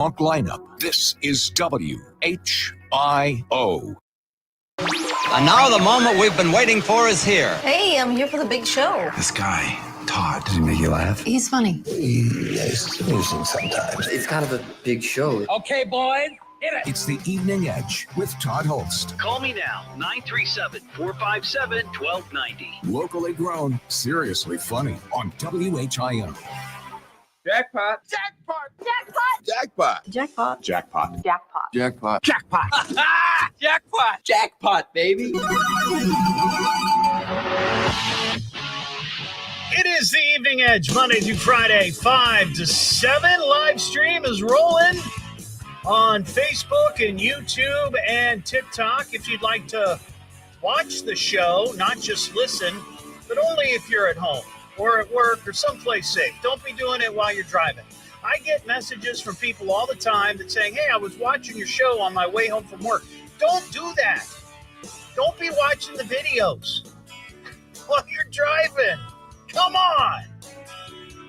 lineup. This is WHIO. And now the moment we've been waiting for is here. Hey, I'm here for the big show. This guy, Todd, does he make you laugh? He's funny. He's amusing sometimes. It's kind of a big show. Okay, boys, hit it. It's the Evening Edge with Todd Hollst. Call me now, 937-457-1290. Locally grown, seriously funny on WHIO. Jackpot. Jackpot! Jackpot. Jackpot! Jackpot. Jackpot! Jackpot. Jackpot. Jackpot. Jackpot, baby. It is the Evening Edge, Monday through Friday, 5 to 7. Live stream is rolling on Facebook and YouTube and TikTok. If you'd like to watch the show, not just listen, but only if you're at home or at work or someplace safe. Don't be doing it while you're driving. I get messages from people all the time that saying, hey, I was watching your show on my way home from work. Don't do that. Don't be watching the videos while you're driving. Come on.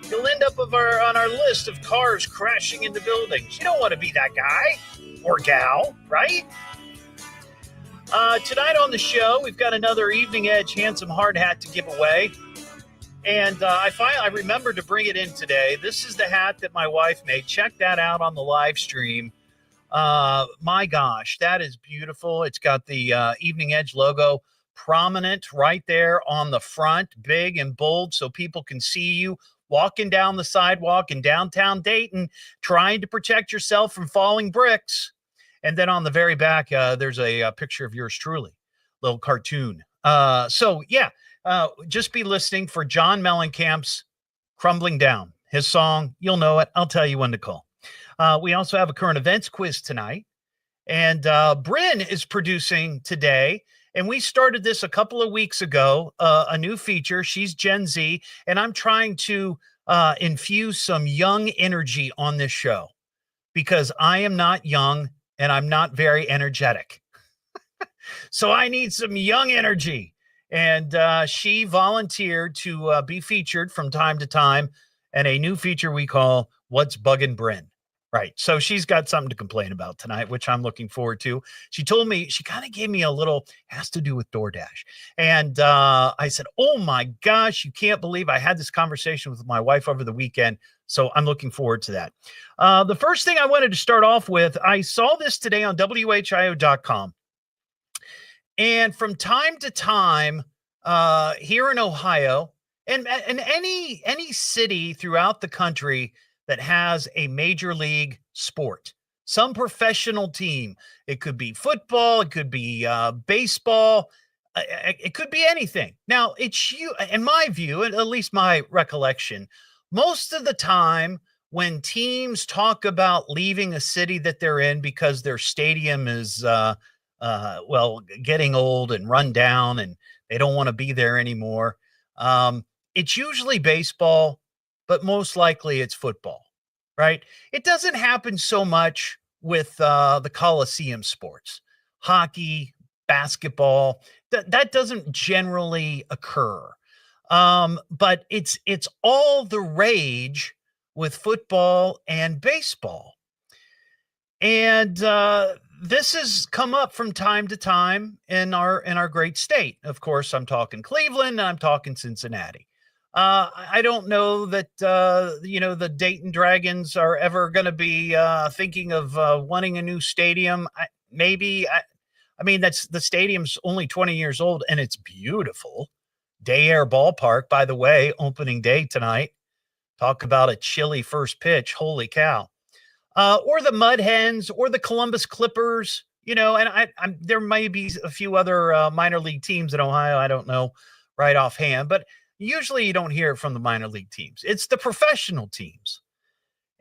You'll end up on our list of cars crashing into buildings. You don't want to be that guy or gal, right? Tonight on the show, we've got another Evening Edge Handsome Hard Hat to give away. And I remembered to bring it in today. This is the hat that my wife made. Check that out on the live stream. My gosh, that is beautiful. It's got the Evening Edge logo prominent right there on the front, big and bold, so people can see you walking down the sidewalk in downtown Dayton, trying to protect yourself from falling bricks. And then on the very back, there's a picture of yours truly, little cartoon. Just be listening for John Mellencamp's Crumbling Down. His song, you'll know it. I'll tell you when to call. We also have a current events quiz tonight. And Brynn is producing today. And we started this a couple of weeks ago, a new feature. She's Gen Z. And I'm trying to infuse some young energy on this show because I am not young and I'm not very energetic. So I need some young energy. And she volunteered to be featured from time to time in a new feature we call What's Buggin Brynn. Right. So she's got something to complain about tonight, which I'm looking forward to. She told me, she kind of gave me a little, has to do with DoorDash. And I said, oh my gosh, you can't believe I had this conversation with my wife over the weekend. So I'm looking forward to that. The first thing I wanted to start off with, I saw this today on WHIO.com. And from time to time here in Ohio and any city throughout the country that has a major league sport, some professional team, it could be football, it could be baseball, it could be anything. Now, it's you, in my view, at least my recollection, most of the time when teams talk about leaving a city that they're in because their stadium is getting old and run down and they don't want to be there anymore. It's usually baseball, but most likely it's football, right? It doesn't happen so much with the Coliseum sports, hockey, basketball. That doesn't generally occur. But it's all the rage with football and baseball. And this has come up from time to time in our great state. Of course, I'm talking Cleveland, and I'm talking Cincinnati. I don't know that the Dayton Dragons are ever going to be thinking of wanting a new stadium. Maybe. I mean, that's the stadium's only 20 years old, and it's beautiful. Day Air Ballpark, by the way, opening day tonight. Talk about a chilly first pitch. Holy cow. Or the Mud Hens or the Columbus Clippers, and there may be a few other minor league teams in Ohio. I don't know right offhand, but usually you don't hear it from the minor league teams. It's the professional teams.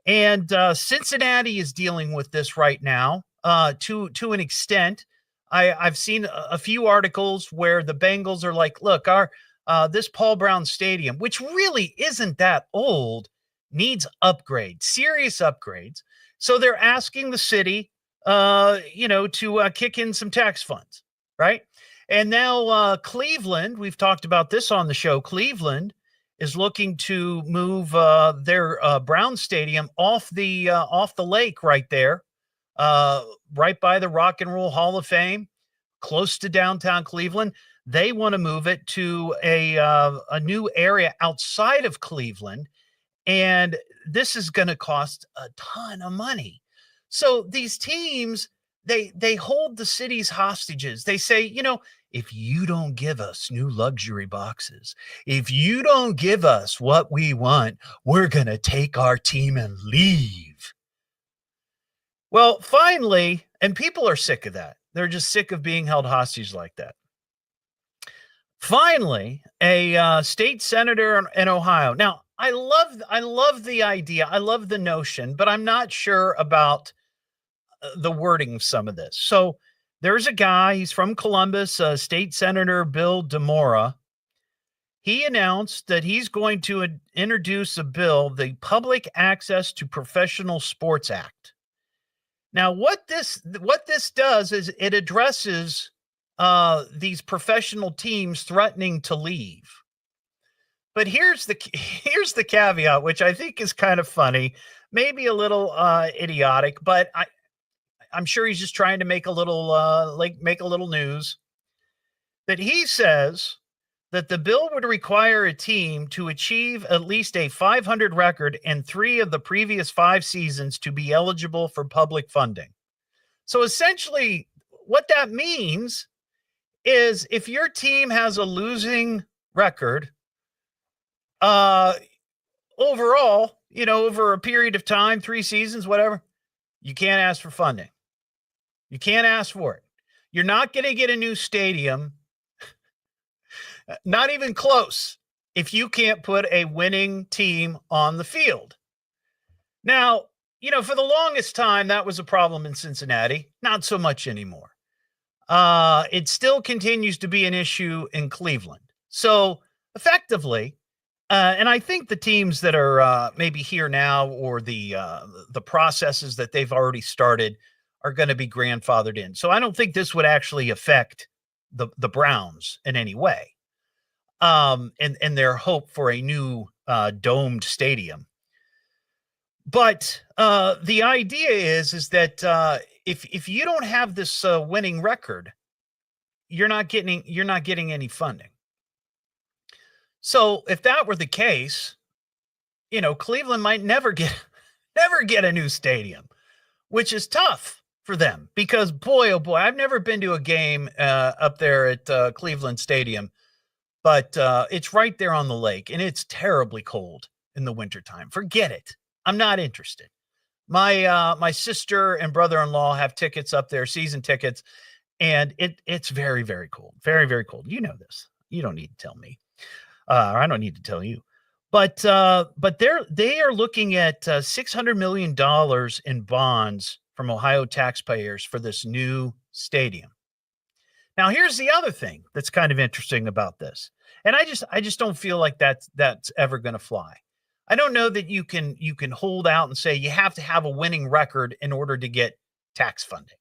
And Cincinnati is dealing with this right now to an extent. I've seen a few articles where the Bengals are like, look, our this Paul Brown Stadium, which really isn't that old, needs upgrades, serious upgrades. So they're asking the city, to kick in some tax funds, right? And now Cleveland, we've talked about this on the show, Cleveland is looking to move their Brown Stadium off the lake right there, right by the Rock and Roll Hall of Fame, close to downtown Cleveland. They want to move it to a new area outside of Cleveland, and this is going to cost a ton of money. So these teams, they hold the cities hostages. They say, if you don't give us new luxury boxes, if you don't give us what we want, we're going to take our team and leave. Well, finally, and people are sick of that. They're just sick of being held hostage like that. Finally, a state senator in Ohio. Now, I love the idea. I love the notion, but I'm not sure about the wording of some of this. So there's a guy, he's from Columbus, State Senator Bill DeMora. He announced that he's going to introduce a bill, the Public Access to Professional Sports Act. Now, what this does is it addresses these professional teams threatening to leave. But here's the caveat, which I think is kind of funny, maybe a little idiotic, but I'm sure he's just trying to make a little news. That he says that the bill would require a team to achieve at least a 500 record in 3 of the previous 5 seasons to be eligible for public funding. So essentially, what that means is if your team has a losing record, overall, over a period of time, 3 seasons, whatever, you can't ask for funding. You can't ask for it. You're not going to get a new stadium, not even close, if you can't put a winning team on the field. Now, for the longest time, that was a problem in Cincinnati. Not so much anymore. It still continues to be an issue in Cleveland. So effectively, and I think the teams that are maybe here now, or the processes that they've already started, are going to be grandfathered in. So I don't think this would actually affect the Browns in any way, and their hope for a new domed stadium. But the idea is that if you don't have this winning record, you're not getting any funding. So if that were the case, Cleveland might never get a new stadium, which is tough for them because boy, oh boy, I've never been to a game up there at Cleveland Stadium, but it's right there on the lake and it's terribly cold in the wintertime. Forget it. I'm not interested. My sister and brother-in-law have tickets up there, season tickets, and it's very, very cold. Very, very cold. You know this. You don't need to tell me. I don't need to tell you. But they are looking at $600 million in bonds from Ohio taxpayers for this new stadium. Now, here's the other thing that's kind of interesting about this. And I just don't feel like that's ever going to fly. I don't know that you can hold out and say you have to have a winning record in order to get tax funding.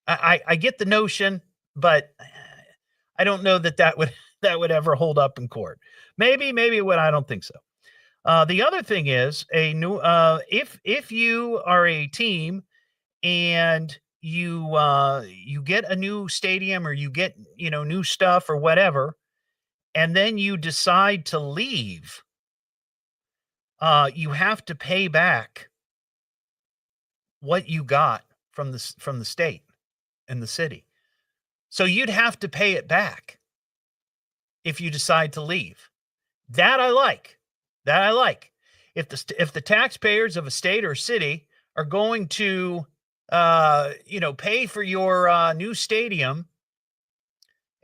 I get the notion, but I don't know that would ever hold up in court. Maybe it would. I don't think so. The other thing is if you are a team and you get a new stadium or you get new stuff or whatever, and then you decide to leave, you have to pay back what you got from the state and the city. So you'd have to pay it back if you decide to leave. That I like. If the taxpayers of a state or city are going to pay for your new stadium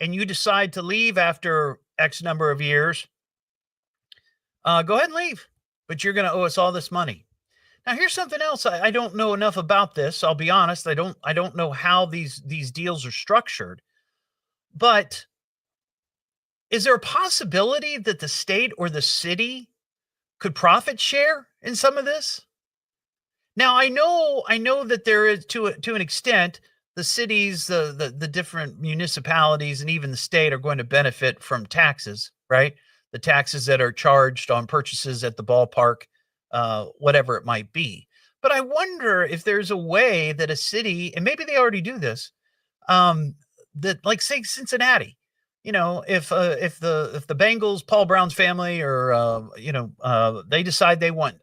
and you decide to leave after X number of years, go ahead and leave. But you're going to owe us all this money. Now, here's something else. I don't know enough about this. I'll be honest. I don't know how these deals are structured. But is there a possibility that the state or the city could profit share in some of this? Now, I know that there is to an extent, the cities, the different municipalities, and even the state are going to benefit from taxes, right? the taxes that are charged on purchases at the ballpark, whatever it might be. But I wonder if there's a way that a city, and maybe they already do this, that, like, say Cincinnati, if the Bengals, Paul Brown's family, or they decide they want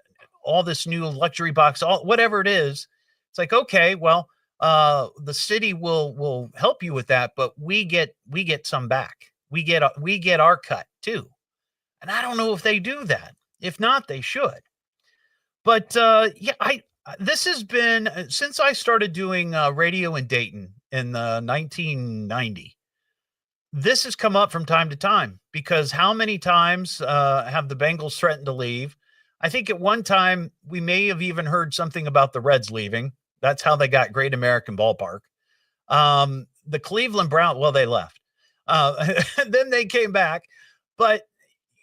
all this new luxury box, whatever it is, it's like, okay, well, the city will help you with that, but we get some back. We get our cut too. And I don't know if they do that. If not, they should. But this has been, since I started doing radio in Dayton in 1990. This has come up from time to time, because how many times have the Bengals threatened to leave? I think at one time we may have even heard something about the Reds leaving. That's how they got Great American Ballpark. The Cleveland Browns, well, they left. Then they came back. But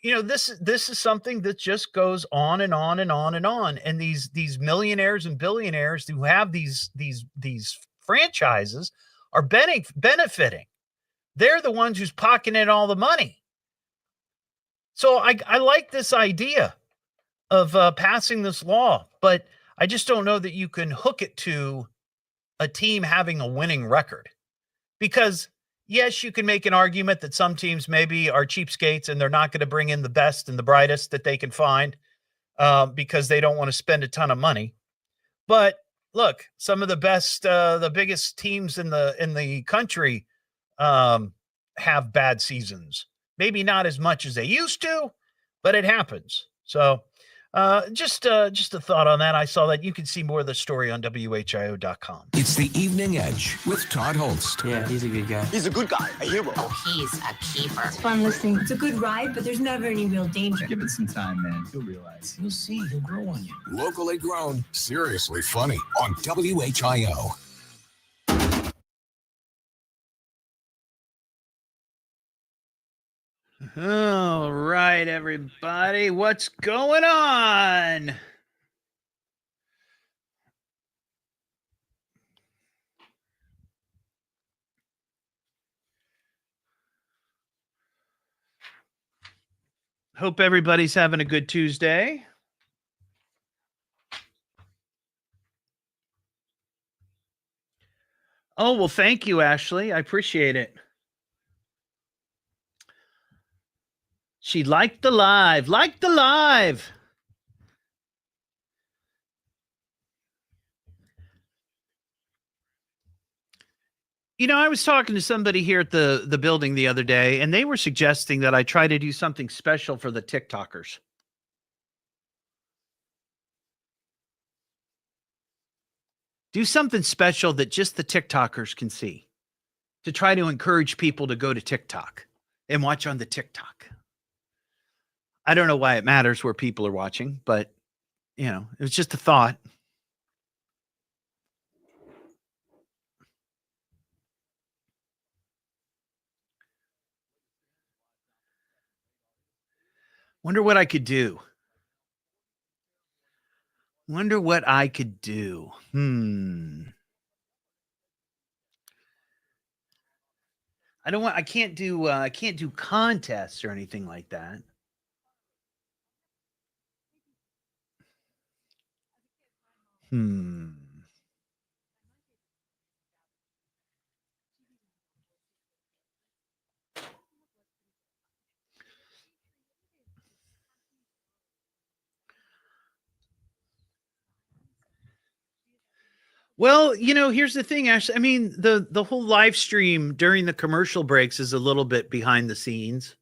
this is something that just goes on and on and on and on. And these millionaires and billionaires who have these franchises are benefiting. They're the ones who's pocketing all the money. So I like this idea of passing this law, but I just don't know that you can hook it to a team having a winning record. Because yes, you can make an argument that some teams maybe are cheapskates and they're not going to bring in the best and the brightest that they can find because they don't want to spend a ton of money. But look, some of the best, the biggest teams in the country have bad seasons. Maybe not as much as they used to, but it happens. So just a thought on that. I saw that. You can see more of the story on WHIO.com. It's the Evening Edge with Todd Hollst. Yeah, he's a good guy. He's a good guy, a hero. Oh, he's a keeper. It's fun listening. It's a good ride, but there's never any real danger. Give it some time, man. You'll realize. You'll see. He'll grow on you. Locally grown, seriously funny on WHIO. All right, everybody, what's going on? Hope everybody's having a good Tuesday. Oh, well, thank you, Ashley. I appreciate it. She liked the live. Like the live. I was talking to somebody here at the building the other day, and they were suggesting that I try to do something special for the TikTokers. Do something special that just the TikTokers can see, to try to encourage people to go to TikTok and watch on the TikTok. I don't know why it matters where people are watching, but, it was just a thought. Wonder what I could do. I can't do contests or anything like that. Well, here's the thing, Ash. I mean, the whole live stream during the commercial breaks is a little bit behind the scenes.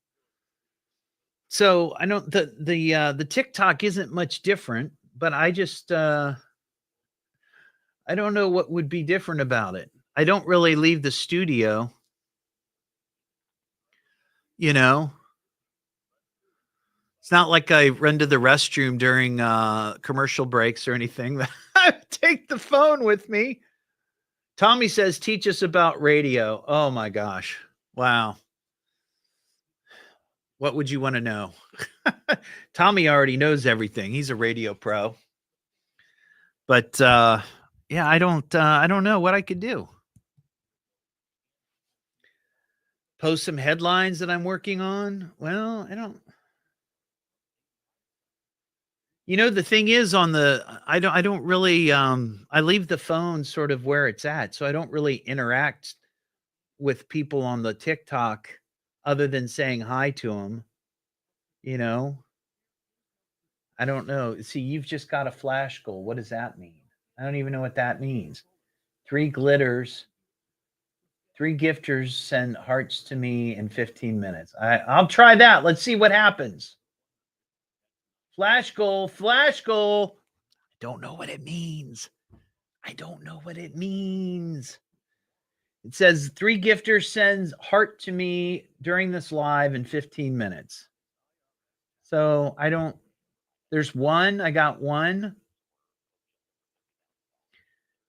So I don't the TikTok isn't much different, but I just I don't know what would be different about it. I don't really leave the studio. It's not like I run to the restroom during commercial breaks or anything. I take the phone with me. Tommy says, teach us about radio. Oh my gosh. Wow. What would you want to know? Tommy already knows everything. He's a radio pro. But yeah, I don't know what I could do. Post some headlines that I'm working on. Well, I don't. You know, the thing is I don't really, I leave the phone sort of where it's at. So I don't really interact with people on the TikTok other than saying hi to them, you know? I don't know. See, you've just got a flash goal. What does that mean? I don't even know what that means. 3 glitters, 3 gifters send hearts to me in 15 minutes. I'll try that. Let's see what happens. Flash goal, flash goal. I don't know what it means. I don't know what it means. It says 3 gifters sends heart to me during this live in 15 minutes. So I don't, there's 1. I got 1.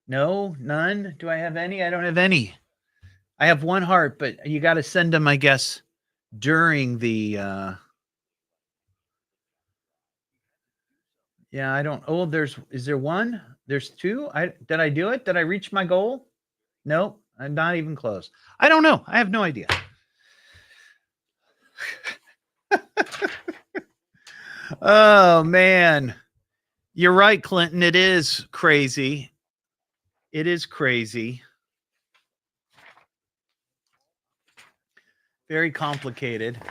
No, none. Do I have any? I don't have any. I have 1 heart, but you got to send them, I guess, during the, yeah, I don't, oh, is there 1? There's 2. Did I do it? Did I reach my goal? Nope. I'm not even close. I don't know. I have no idea. Oh, man. You're right, Clinton. It is crazy. It is crazy. Very complicated.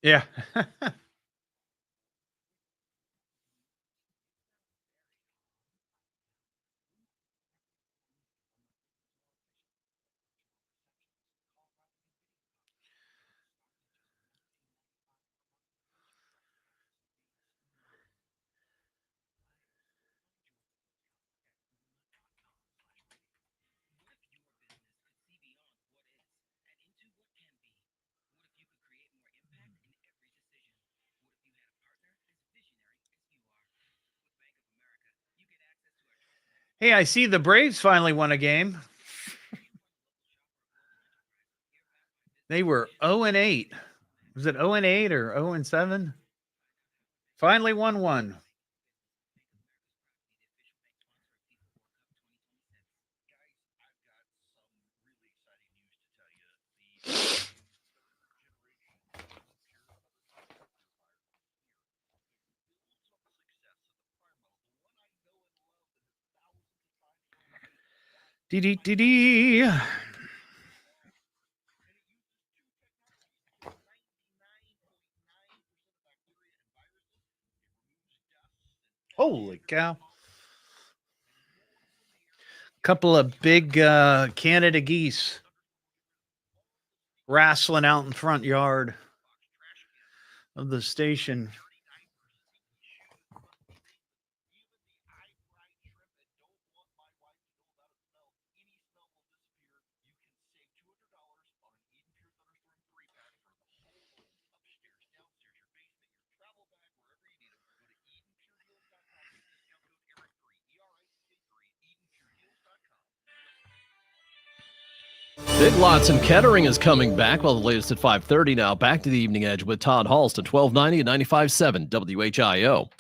Yeah. Hey, I see the Braves finally won a game. They were 0-8. Was it 0-8 or 0-7? Finally won one. Dee. Holy cow. Couple of big Canada geese wrestling out in front yard of the station. Big Lots in Kettering is coming back. Well, the latest at 5:30 now. Back to the Evening Edge with Todd Hollst at 1290 and 95.7 WHIO.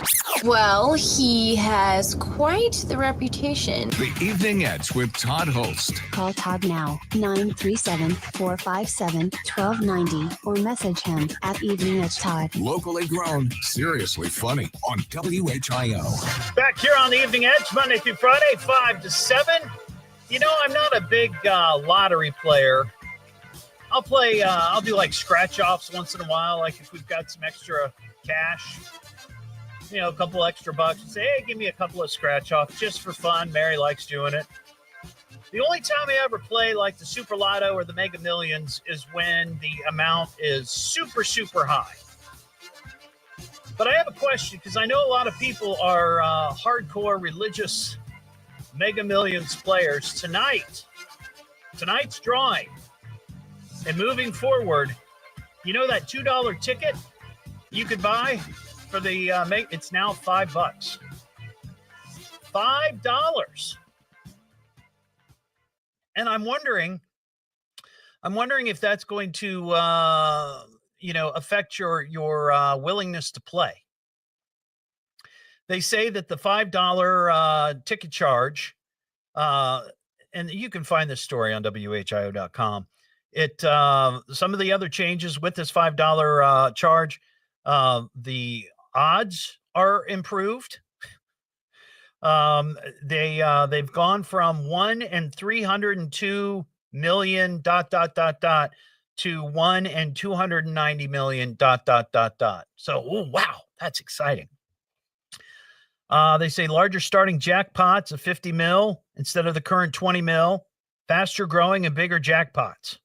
Well, he has quite the reputation. The Evening Edge with Todd Hollst. Call Todd now, 937-457-1290, or message him at Evening Edge Todd. Locally grown, seriously funny on WHIO. Back here on the Evening Edge, Monday through Friday, 5 to 7. You know, I'm not a big lottery player. I'll do like scratch offs once in a while. Like if we've got some extra cash, you know, a couple extra bucks, say, hey, give me a couple of scratch offs just for fun. Mary likes doing it. The only time I ever play like the Super Lotto or the Mega Millions is when the amount is super, super high. But I have a question because I know a lot of people are hardcore religious Mega Millions players. Tonight's drawing and moving forward, you know that $2 ticket you could buy for the it's now $5. $5. And I'm wondering if that's going to affect your willingness to play. They say that the $5 ticket charge, and you can find this story on WHIO.com. Some of the other changes with this $5 charge, the odds are improved. They've gone from 1 in 302 million ... to 1 in 290 million ... So, oh wow, that's exciting. They say larger starting jackpots of 50 mil instead of the current 20 mil, faster growing and bigger jackpots.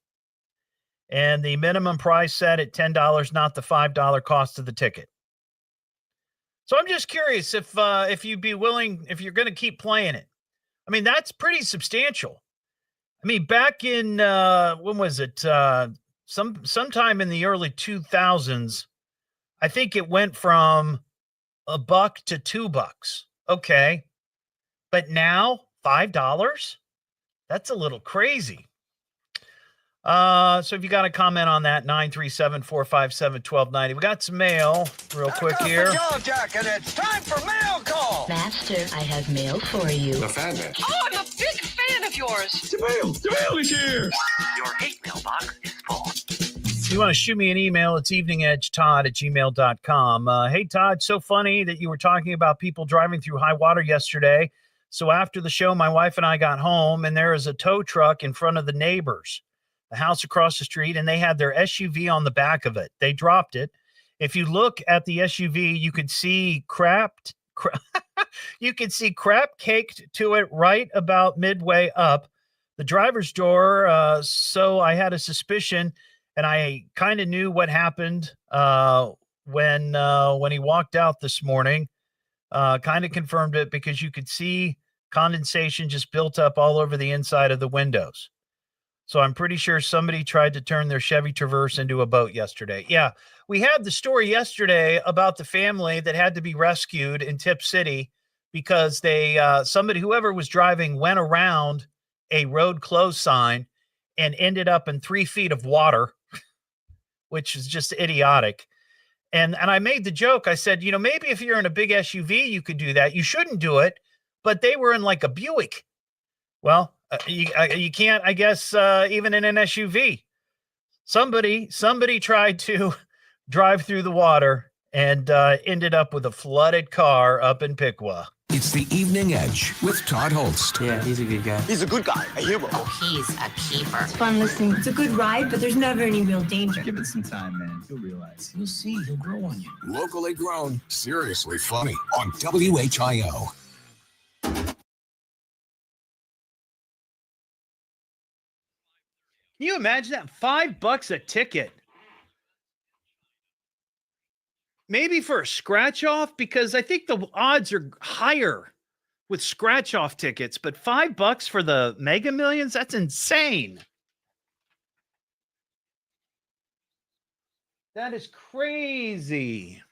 And the minimum price set at $10, not the $5 cost of the ticket. So I'm just curious if you'd be willing, if you're going to keep playing it. I mean, that's pretty substantial. I mean, back in, when was it? Sometime in the early 2000s, I think it went from $1 to $2. Okay. But now $5? That's a little crazy. So if you got a comment on that, 937-457-1290. We got some mail real quick here. Jacket, it's time for mail call. Master, I have mail for you. The fan man. Oh, I'm a big fan of yours. The mail is here. Your hate mailbox is full. If you want to shoot me an email, it's eveningedgetodd@gmail.com. Hey, Todd, so funny that you were talking about people driving through high water yesterday. So after the show, my wife and I got home, and there is a tow truck in front of the neighbors, the house across the street, and they had their SUV on the back of it. They dropped it. If you look at the SUV, you could see crap caked to it right about midway up the driver's door. So I had a suspicion, and I kind of knew what happened when he walked out this morning. Kind of confirmed it because you could see condensation just built up all over the inside of the windows. So I'm pretty sure somebody tried to turn their Chevy Traverse into a boat yesterday. Yeah, we had the story yesterday about the family that had to be rescued in Tip City because whoever was driving went around a road closed sign and ended up in 3 feet of water, which is just idiotic. And I made the joke. I said, maybe if you're in a big SUV, you could do that. You shouldn't do it, but they were in like a Buick. Well, you can't, I guess, even in an SUV. Somebody tried to drive through the water and ended up with a flooded car up in Piqua. It's the Evening Edge with Todd Hollst. Yeah, he's a good guy. He's a good guy, a hero. Oh, he's a keeper. It's fun listening. It's a good ride, but there's never any real danger. Give it some time, man. You'll realize. You'll see. He'll grow on you. Locally grown, seriously funny on WHIO. Can you imagine that? $5 a ticket. Maybe for a scratch off, because I think the odds are higher with scratch off tickets, but $5 for the Mega Millions, that's insane. That is crazy.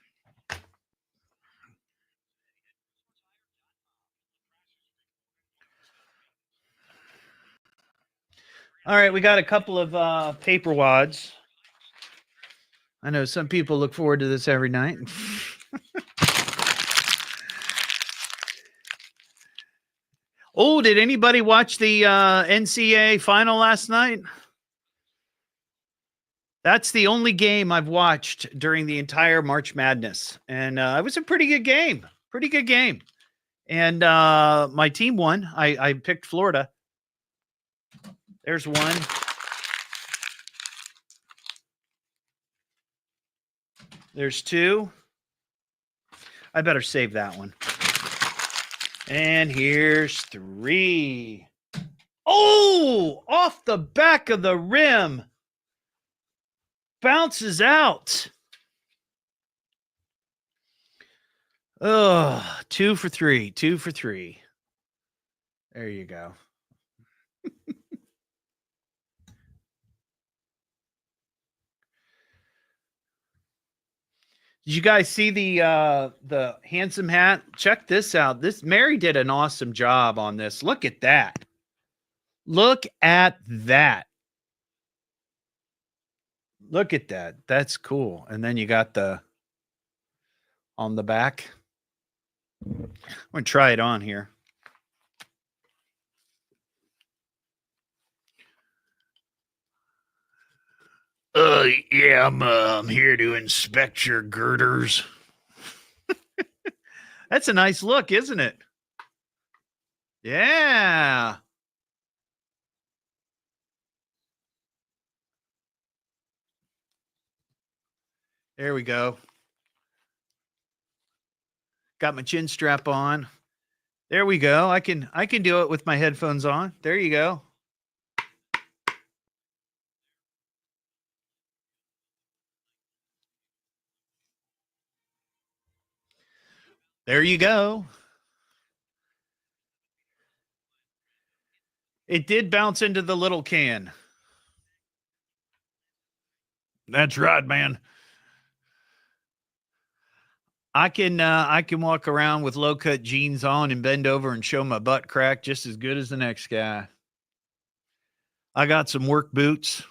All right, we got a couple of paper wads. I know some people look forward to this every night. Oh, did anybody watch the NCAA final last night? That's the only game I've watched during the entire March Madness. And it was a pretty good game. Pretty good game. And my team won. I picked Florida. There's one. There's two. I better save that one. And here's three. Oh, off the back of the rim. Bounces out. Oh, 2 for 3. 2 for 3. There you go. Did you guys see the handsome hat? Check this out. Mary did an awesome job on this. Look at that. Look at that. Look at that. That's cool. And then you got the on the back. I'm going to try it on here. Yeah, I'm here to inspect your girders. That's a nice look, isn't it? Yeah. There we go. Got my chin strap on. There we go. I can do it with my headphones on. There you go. There you go. It did bounce into the little can. That's right, man. I can walk around with low-cut jeans on and bend over and show my butt crack just as good as the next guy. I got some work boots.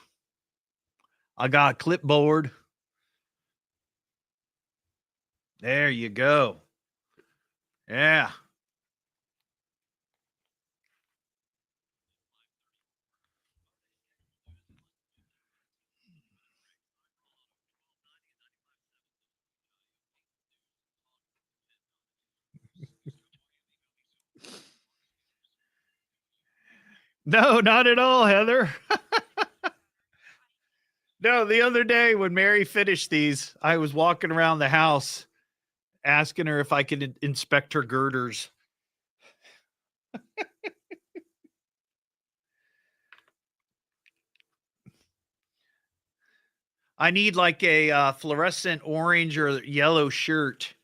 I got a clipboard. There you go. Yeah. No, not at all, Heather. No, the other day when Mary finished these, I was walking around the house asking her if I could inspect her girders. I need like a fluorescent orange or yellow shirt.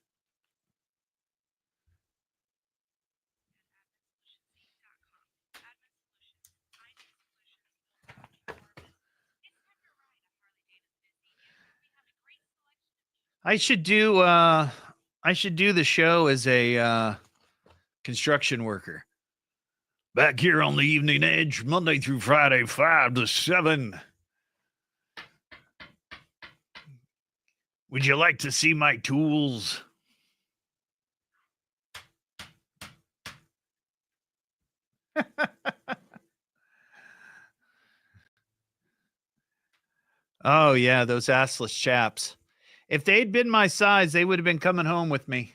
I should do the show as a construction worker. Back here on the Evening Edge, Monday through Friday, 5 to 7. Would you like to see my tools? Oh, yeah, those assless chaps. If they'd been my size, they would have been coming home with me.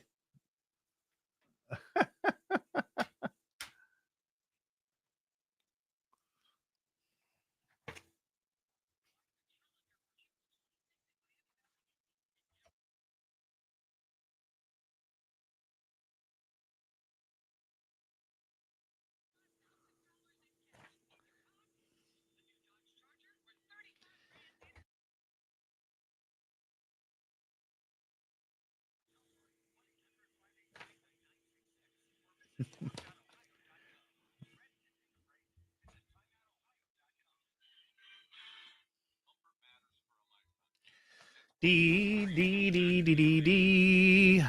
Dee, dee, dee, dee, dee, dee.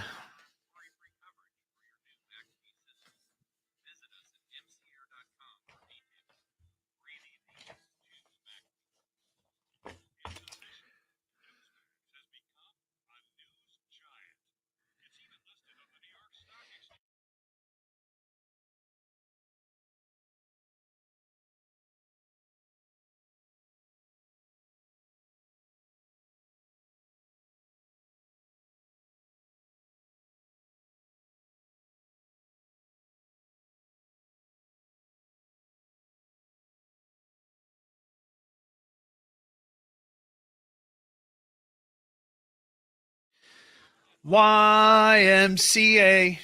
YMCA.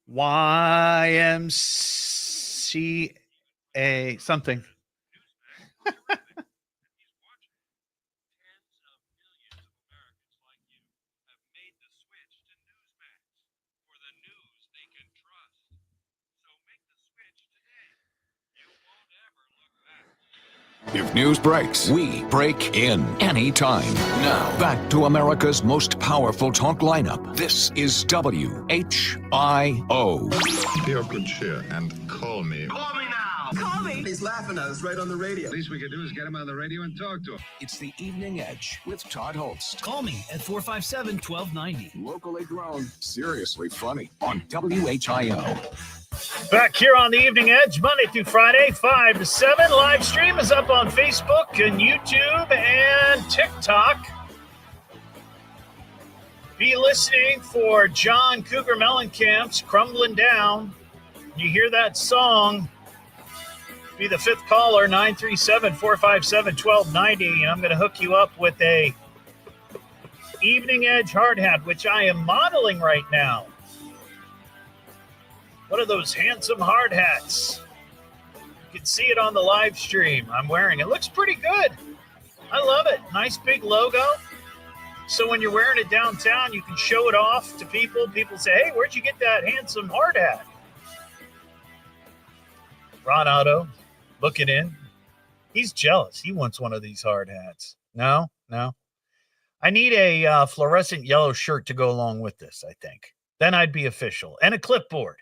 YMCA. Something. If news breaks, we break in anytime. Now, back to America's most powerful talk lineup. This is WHIO. Be of good cheer and call me. Call me now. Call me. He's laughing at us right on the radio. Least we could do is get him on the radio and talk to him. It's the Evening Edge with Todd Hollst. Call me at 457-1290. Locally grown, seriously funny on WHIO. Back here on the Evening Edge, Monday through Friday, 5 to 7. Live stream is up on Facebook and YouTube and TikTok. Be listening for John Cougar Mellencamp's Crumbling Down. You hear that song, be the fifth caller, 937-457-1290, and I'm going to hook you up with a Evening Edge hard hat, which I am modeling right now. One of those handsome hard hats. You can see it on the live stream. I'm wearing it. Looks pretty good. I love it. Nice big logo. So when you're wearing it downtown, you can show it off to people. People say, hey, where'd you get that handsome hard hat? Ron Otto, looking in. He's jealous. He wants one of these hard hats. No. I need a fluorescent yellow shirt to go along with this, I think. Then I'd be official. And a clipboard.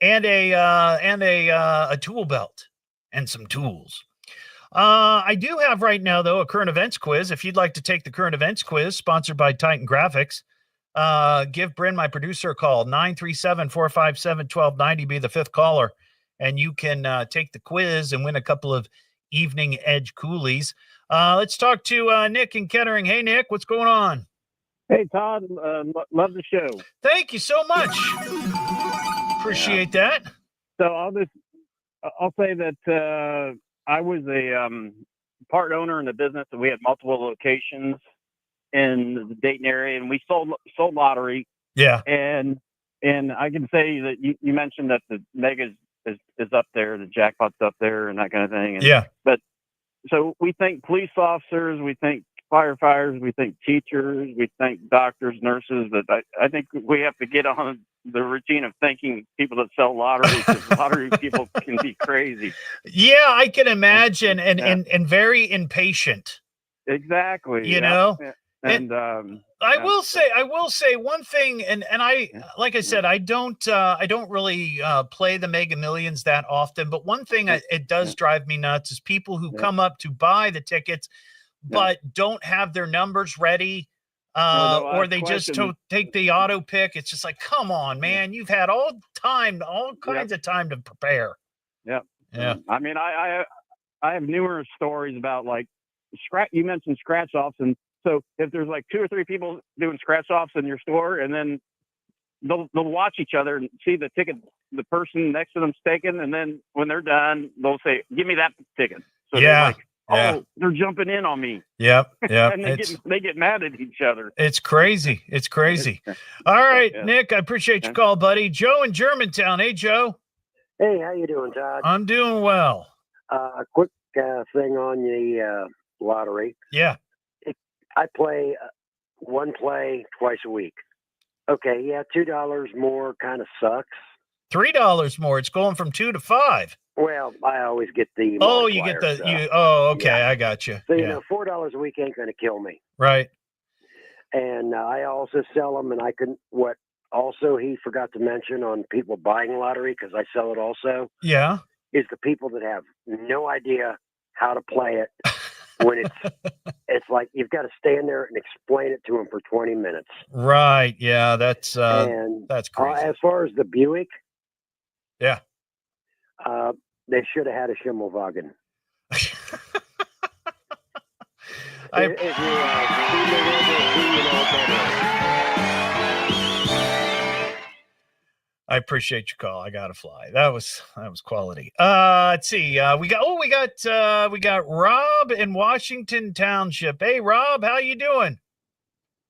And a tool belt. And some tools. I do have right now, though, a current events quiz. If you'd like to take the current events quiz, sponsored by Titan Graphics, give Brynn, my producer, a call. 937-457-1290. Be the fifth caller. And you can take the quiz and win a couple of Evening Edge coolies. Let's talk to Nick in Kettering. Hey, Nick, what's going on? Hey, Todd. Love the show. Thank you so much. Appreciate that. So I'll say that I was a part owner in the business, and we had multiple locations in the Dayton area, and we sold lottery. Yeah. And I can say that you mentioned that the mega is up there, the jackpot's up there, and that kind of thing. And, yeah. But so we think police officers, we think firefighters, we think teachers, we think doctors, nurses. That I think we have to get on the routine of thanking people that sell lottery, because lottery people can be crazy. Yeah, I can imagine, and very impatient. Exactly. You know. Yeah. And I will say one thing, and I, like I said, I don't really play the Mega Millions that often, but one thing it does drive me nuts is people who come up to buy the tickets, but don't have their numbers ready, or they just take the auto pick. It's just like, come on, man, you've had all kinds of time to prepare. Yeah. I mean, I have numerous stories about, like, you mentioned scratch offs, and so if there's like 2 or 3 people doing scratch offs in your store, and then they'll watch each other and see the ticket the person next to them's taken, and then when they're done, they'll say, "Give me that ticket." So they're like, they're jumping in on me. Yep. And they get mad at each other. It's crazy. All right, Nick, I appreciate your call, buddy. Joe in Germantown. Hey, Joe. Hey, how you doing, Todd? I'm doing well. A quick thing on the lottery. Yeah. I play one play twice a week. Okay, yeah, $2 more kind of sucks. $3 more. It's going from 2 to 5. Well, I always get the. Oh, you get the. Okay, I got you. So you know, $4 a week ain't going to kill me. Right. And I also sell them, and I can. What also he forgot to mention on people buying lottery, because I sell it also. Yeah. Is the people that have no idea how to play it. When it's like you've got to stand there and explain it to them for 20 minutes. Right. Yeah. That's crazy. As far as the Buick. Yeah. They should have had a Schimmelwagen. I appreciate your call. I gotta fly. That was quality. Let's see. We got Rob in Washington Township. Hey, Rob, how you doing?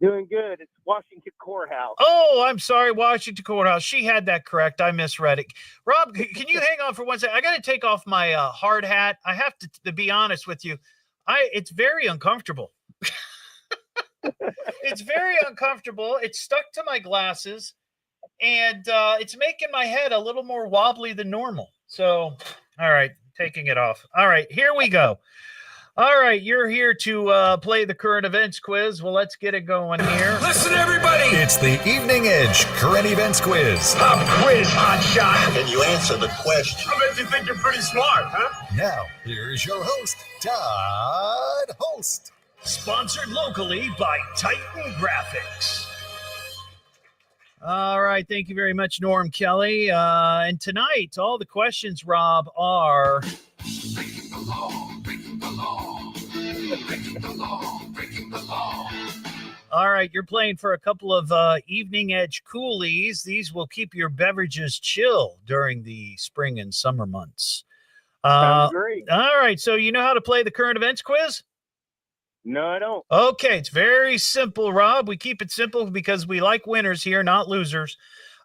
Doing good. It's Washington Courthouse. Oh, I'm sorry, Washington Courthouse. She had that correct. I misread it. Rob, can you hang on for 1 second? I got to take off my hard hat. I have to be honest with you. It's very uncomfortable. It's very uncomfortable. It's stuck to my glasses, and it's making my head a little more wobbly than normal. So, all right, taking it off. All right, here we go. All right, you're here to play the current events quiz. Well, let's get it going here. Listen, everybody! It's the Evening Edge Current Events Quiz. Pop quiz, hot shot. Can you answer the question? I bet you think you're pretty smart, huh? Now, here's your host, Todd Hollst. Sponsored locally by Titan Graphics. All right, thank you very much, Norm Kelly. And tonight, all the questions, Rob, are... Breaking the law, breaking the law, breaking the law, breaking the law. All right, you're playing for a couple of Evening Edge Coolies. These will keep your beverages chill during the spring and summer months. Sounds great. All right, so you know how to play the current events quiz? No, I don't. Okay, it's very simple, Rob. We keep it simple because we like winners here, not losers.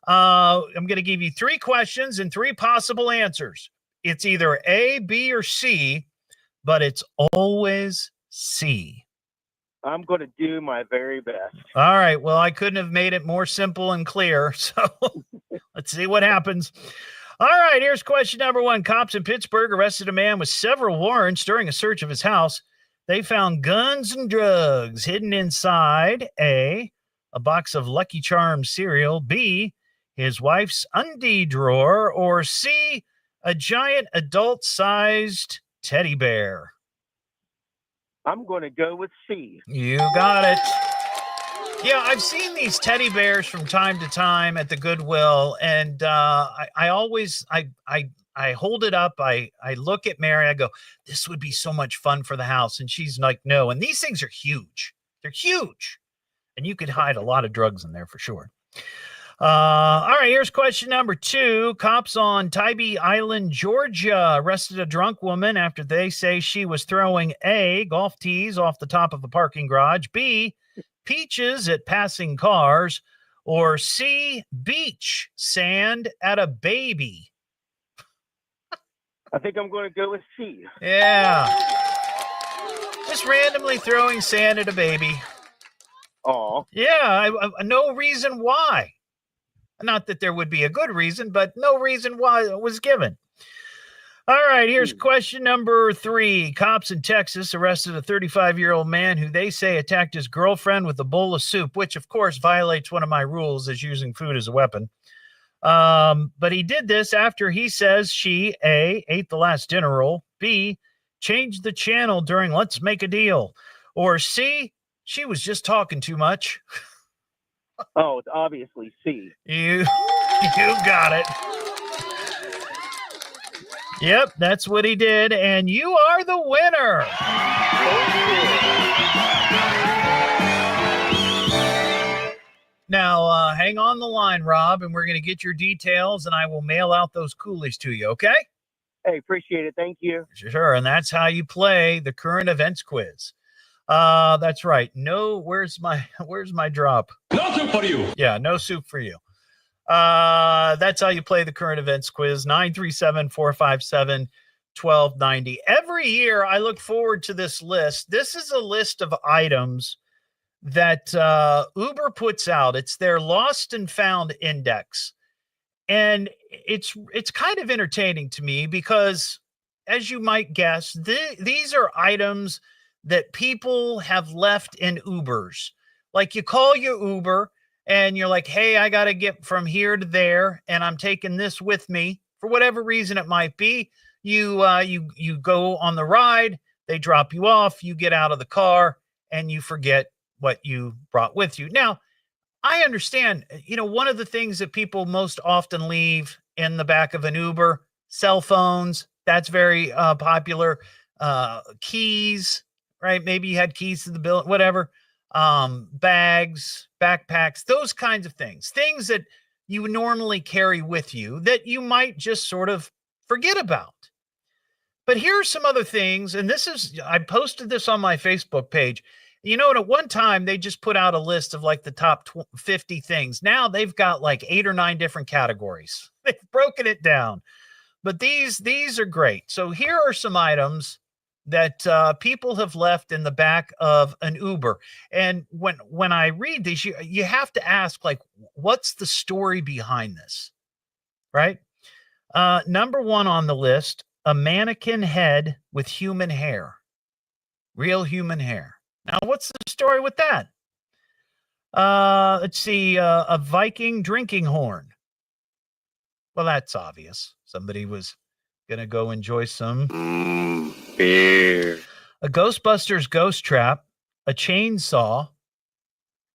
I'm going to give you 3 questions and 3 possible answers. It's either A, B, or C, but it's always C. I'm going to do my very best. All right, well, I couldn't have made it more simple and clear, so let's see what happens. All right, here's question number 1. Cops in Pittsburgh arrested a man with several warrants during a search of his house. They found guns and drugs hidden inside A, a box of Lucky Charms cereal, B, his wife's undie drawer, or C, a giant adult-sized teddy bear. I'm going to go with C. You got it. Yeah, I've seen these teddy bears from time to time at the Goodwill, and I always hold it up. I look at Mary. I go, this would be so much fun for the house. And she's like, no. And these things are huge. They're huge. And you could hide a lot of drugs in there for sure. All right, here's question number 2. Cops on Tybee Island, Georgia, arrested a drunk woman after they say she was throwing A, golf tees off the top of a parking garage, B, peaches at passing cars, or C, beach sand at a baby. I think I'm going to go with C. Yeah. Just randomly throwing sand at a baby. Oh. Yeah, no reason why. Not that there would be a good reason, but no reason why it was given. All right, here's question number 3. Cops in Texas arrested a 35-year-old man who they say attacked his girlfriend with a bowl of soup, which, of course, violates one of my rules as using food as a weapon. But he did this after he says she, A, ate the last dinner roll, B, changed the channel during Let's Make a Deal, or C, she was just talking too much. Oh, it's obviously C. You got it. Yep, that's what he did, and you are the winner. Now, hang on the line, Rob, and we're going to get your details, and I will mail out those coolies to you, okay? Hey, appreciate it. Thank you. Sure, and that's how you play the current events quiz. That's right. No, where's my drop? No soup for you. Yeah, no soup for you. That's how you play the current events quiz. 937-457-1290. Every year I look forward to this list. This is a list of items that Uber puts out. It's their lost and found index. And it's kind of entertaining to me because, as you might guess, these are items that people have left in Ubers. Like you call your Uber and you're like, hey, I got to get from here to there, and I'm taking this with me for whatever reason it might be. You go on the ride, they drop you off, you get out of the car, and you forget what you brought with you. Now, I understand, one of the things that people most often leave in the back of an Uber, cell phones, that's very popular, keys, right? Maybe you had keys to the building, whatever. Bags, backpacks, those kinds of things that you normally carry with you that you might just sort of forget about. But here are some other things. And I posted this on my Facebook page. At one time they just put out a list of like the top 50 things. Now they've got like 8 or 9 different categories. They've broken it down, but these are great. So here are some items that people have left in the back of an Uber. And when I read these, you have to ask, like, what's the story behind this, right? Number 1 on the list, a mannequin head with human hair. Real human hair. Now, what's the story with that? Let's see. A Viking drinking horn. Well, that's obvious. Somebody was going to go enjoy some beer. A Ghostbusters ghost trap. A chainsaw.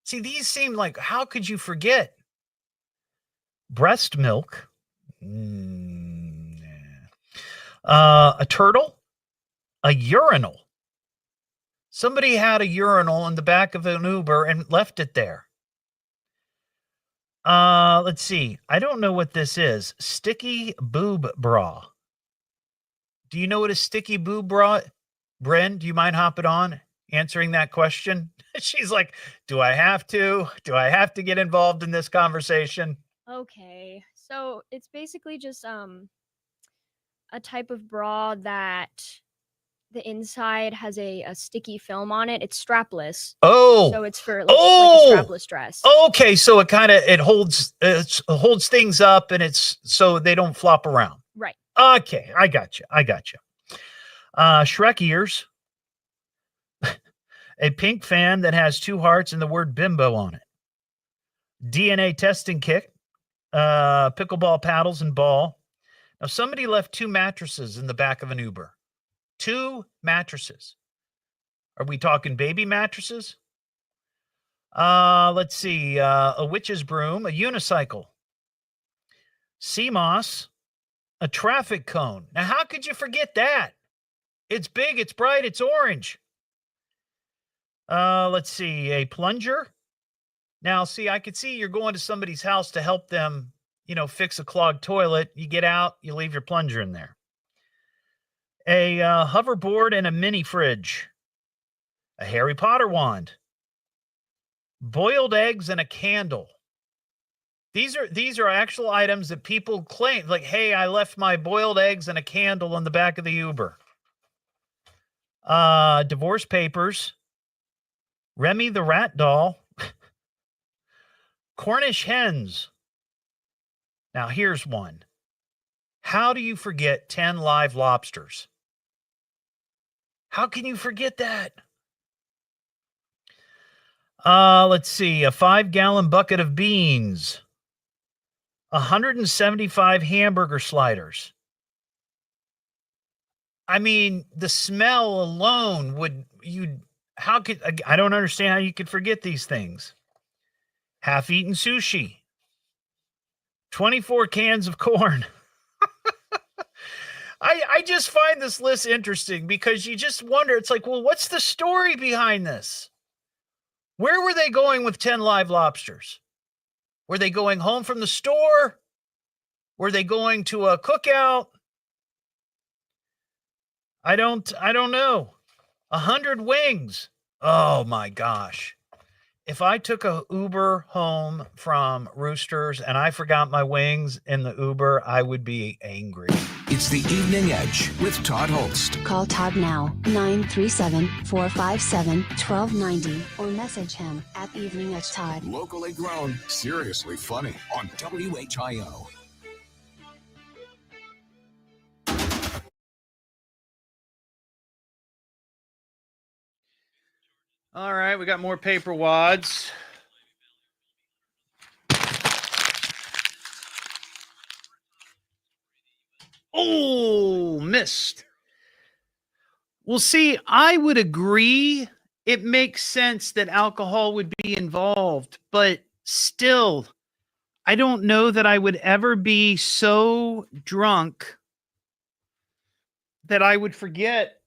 See, these seem like, how could you forget? Breast milk. A turtle. A urinal. Somebody had a urinal in the back of an Uber and left it there. Let's see. I don't know what this is. Sticky boob bra. Do you know what a sticky boob bra? Brynn, do you mind hopping on answering that question? She's like, do I have to? Do I have to get involved in this conversation? Okay. So it's basically just a type of bra that the inside has a sticky film on it. It's strapless. Oh. So it's for like a strapless dress. Okay, so it holds things up and it's so they don't flop around. Right. Okay, I got you. Shrek ears. A pink fan that has 2 hearts and the word bimbo on it. DNA testing kit. Pickleball paddles and ball. Now, somebody left 2 mattresses in the back of an Uber. 2 mattresses. Are we talking baby mattresses? Let's see. A witch's broom, a unicycle, sea moss, a traffic cone. Now, how could you forget that? It's big, it's bright, it's orange. Let's see. A plunger. Now, see, I could see you're going to somebody's house to help them, fix a clogged toilet. You get out, you leave your plunger in there. A hoverboard and a mini fridge. A Harry Potter wand. Boiled eggs and a candle. These are actual items that people claim, like, hey, I left my boiled eggs and a candle on the back of the Uber. Divorce papers. Remy the rat doll. Cornish hens. Now, here's one. How do you forget 10 live lobsters? How can you forget that? Let's see. A 5-gallon bucket of beans. 175 hamburger sliders. I mean, the smell alone I don't understand how you could forget these things. Half-eaten sushi. 24 cans of corn. I just find this list interesting because you just wonder, it's like, well, what's the story behind this? Where were they going with 10 live lobsters? Were they going home from the store? Were they going to a cookout? I don't know. 100 wings. Oh my gosh. If I took a Uber home from Roosters and I forgot my wings in the Uber, I would be angry. It's the Evening Edge with Todd Hollst. Call Todd now, 937-457-1290, or message him at Evening Edge Todd. Locally grown, seriously funny on WHIO. All right, we got more paper wads. Oh, missed. Well, see, I would agree. It makes sense that alcohol would be involved, but still, I don't know that I would ever be so drunk that I would forget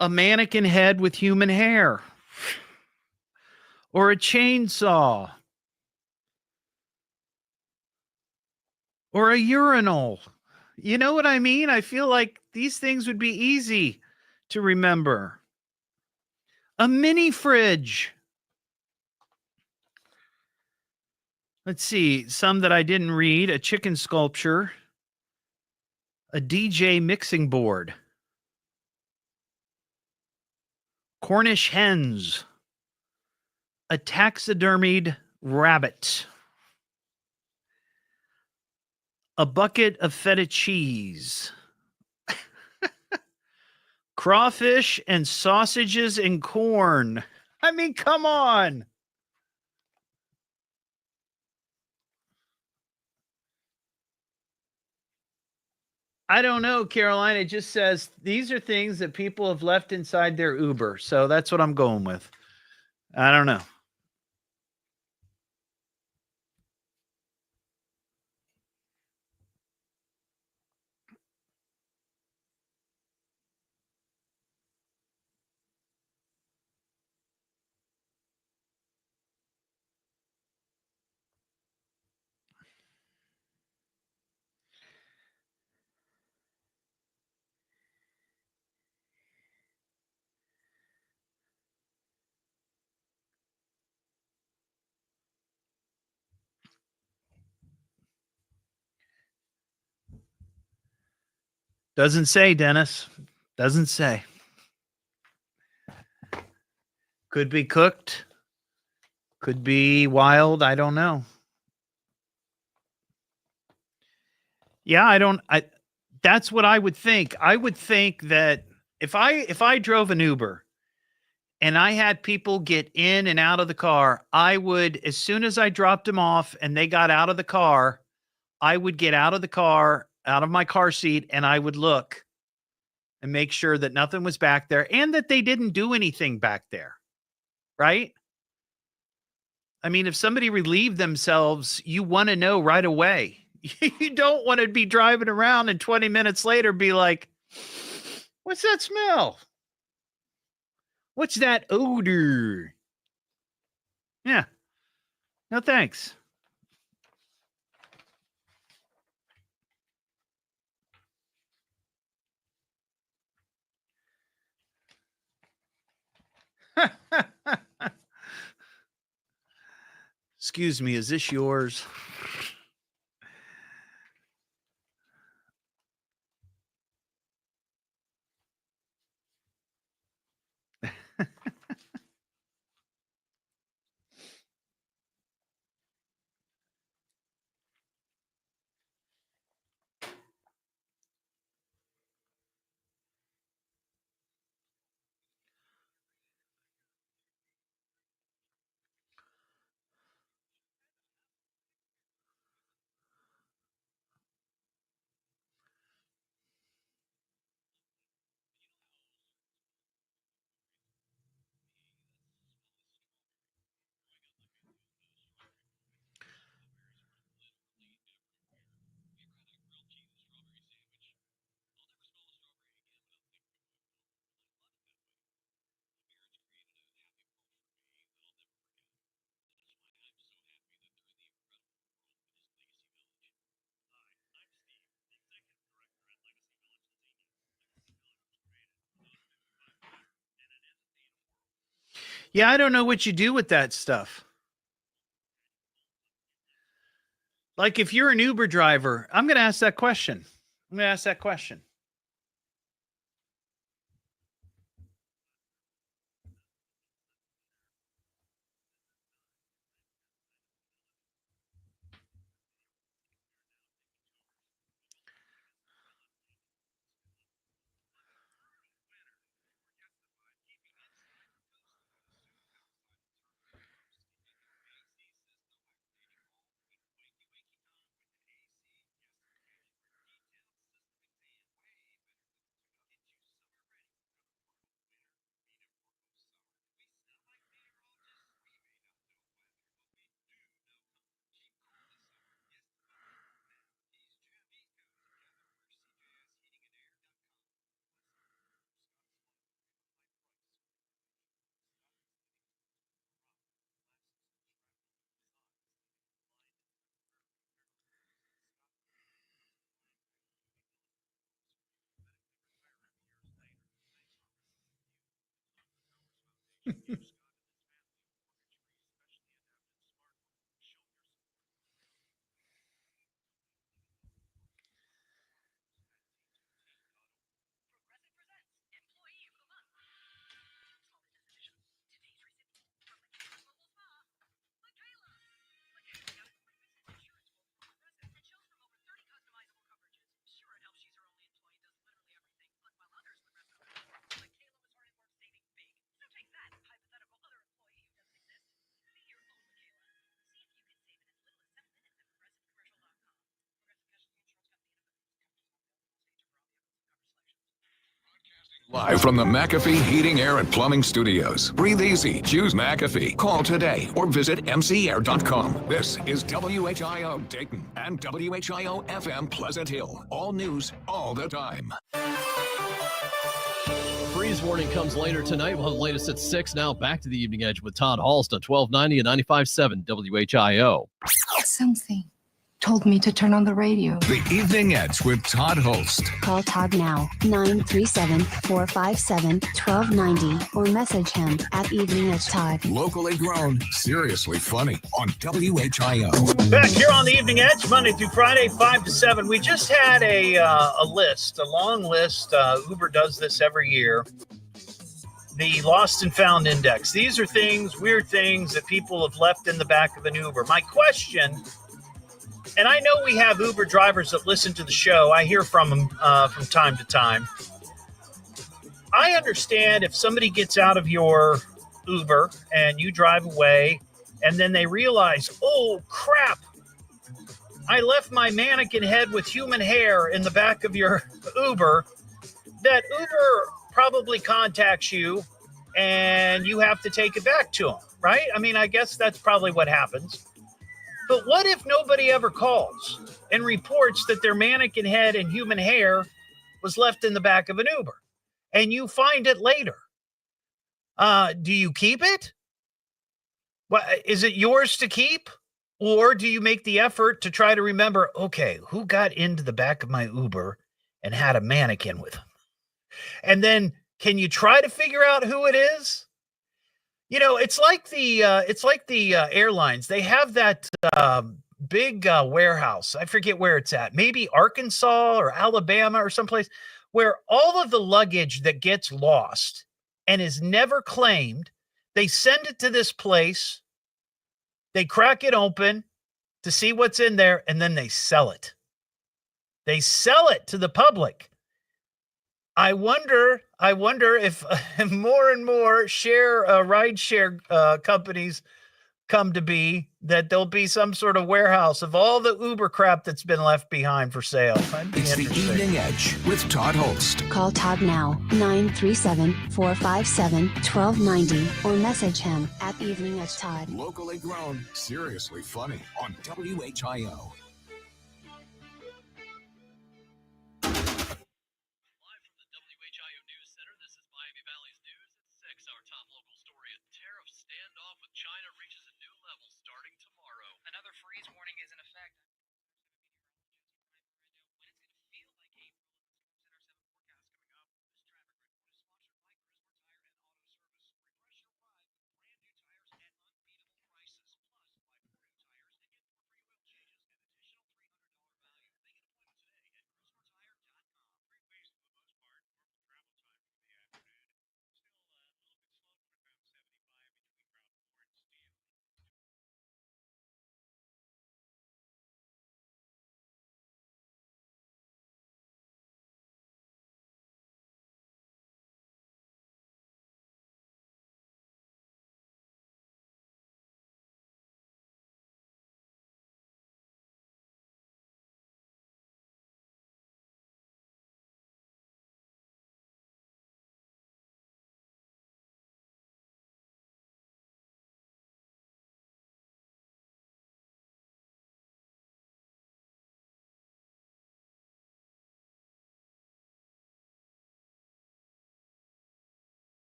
a mannequin head with human hair, or a chainsaw, or a urinal. You know what I mean? I feel like these things would be easy to remember. A mini fridge. Let's see, some that I didn't read. A chicken sculpture. A DJ mixing board. Cornish hens. A taxidermied rabbit. A bucket of feta cheese. Crawfish and sausages and corn. I mean, come on. I don't know, Caroline. It just says these are things that people have left inside their Uber. So that's what I'm going with. I don't know. Doesn't say, Dennis. Doesn't say. Could be cooked. Could be wild. I don't know. Yeah, that's what I would think. I would think that if I drove an Uber and I had people get in and out of the car, I would, as soon as I dropped them off and they got out of the car, I would get out of the car, out of my car seat, and I would look and make sure that nothing was back there and that they didn't do anything back there. Right? I mean, if somebody relieved themselves, you want to know right away. You don't want to be driving around and 20 minutes later be like, what's that smell? What's that odor? Yeah. No, thanks. Excuse me, is this yours? Yeah, I don't know what you do with that stuff. Like if you're an Uber driver, I'm going to ask that question. Live from the McAfee Heating, Air, and Plumbing Studios. Breathe easy. Choose McAfee. Call today or visit mcair.com. This is WHIO Dayton and WHIO FM Pleasant Hill. All news, all the time. Freeze warning comes later tonight. We'll have the latest at 6. Now back to the Evening Edge with Todd Hollst on 1290 and 95.7 WHIO. Something told me to turn on the radio. The Evening Edge with Todd Hollst. Call Todd now, 937-457-1290, or message him at Evening Edge Todd. Locally grown, seriously funny on WHIO. Back here on the Evening Edge, Monday through Friday, 5 to 7. We just had a long list. Uber does this every year. The Lost and Found Index. These are weird things that people have left in the back of an Uber. My question, and I know we have Uber drivers that listen to the show. I hear from them from time to time. I understand if somebody gets out of your Uber and you drive away and then they realize, oh, crap, I left my mannequin head with human hair in the back of your Uber, that Uber probably contacts you and you have to take it back to them, right? I mean, I guess that's probably what happens. But what if nobody ever calls and reports that their mannequin head and human hair was left in the back of an Uber and you find it later? Do you keep it? Is it yours to keep? Or do you make the effort to try to remember, okay, who got into the back of my Uber and had a mannequin with them? And then can you try to figure out who it is? You know, it's like the airlines. They have that big warehouse. I forget where it's at. Maybe Arkansas or Alabama or someplace where all of the luggage that gets lost and is never claimed, they send it to this place. They crack it open to see what's in there, and then they sell it. They sell it to the public. I wonder if more and more ride share companies come to be, that there'll be some sort of warehouse of all the Uber crap that's been left behind for sale. It's the Evening Edge with Todd Hollst. Call Todd now, 937-457-1290, or message him at Evening Edge Todd. Locally grown, seriously funny on WHIO.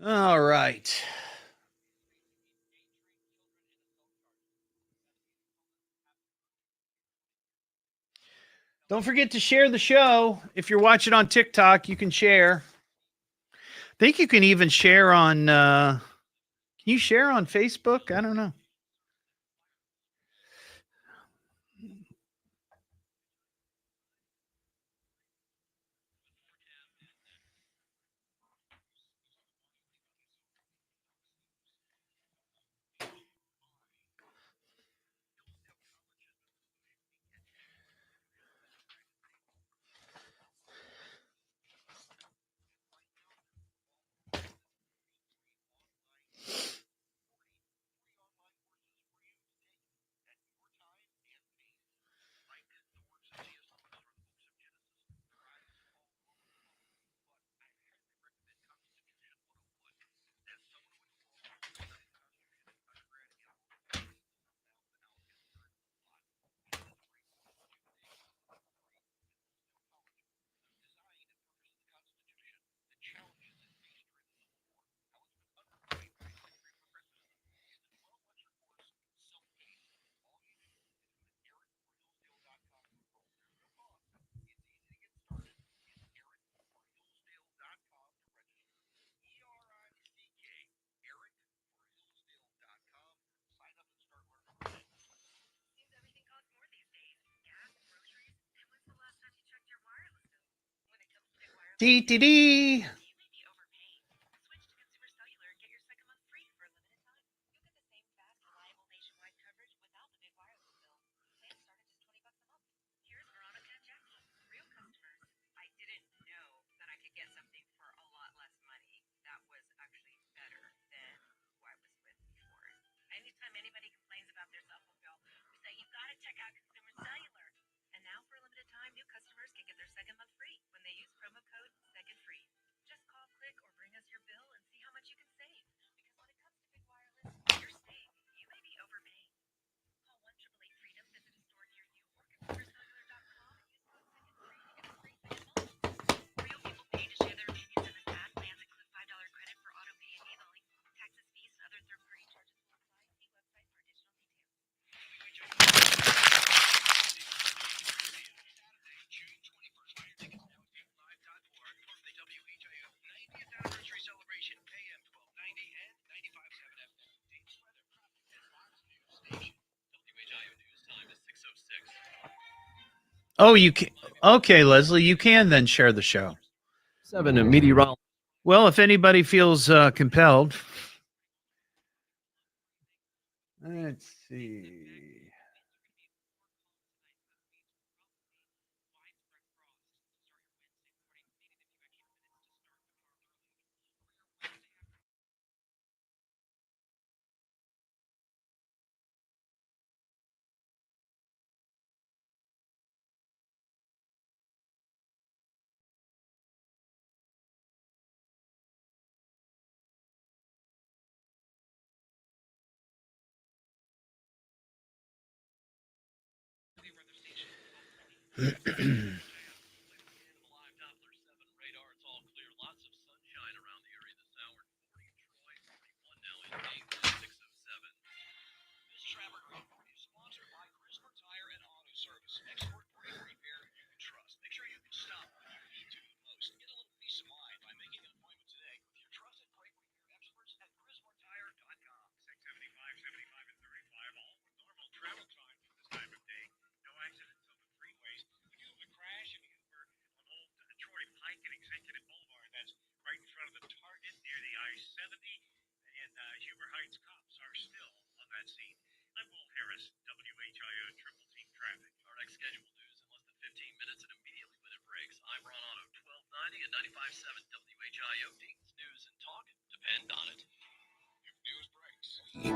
All right. Don't forget to share the show. If you're watching on TikTok, you can share. I think you can even share on, can you share on Facebook? I don't know. DTD. Oh, you can. Okay, Leslie, you can then share the show. 7 meteorology. Well, if anybody feels compelled. Let's see.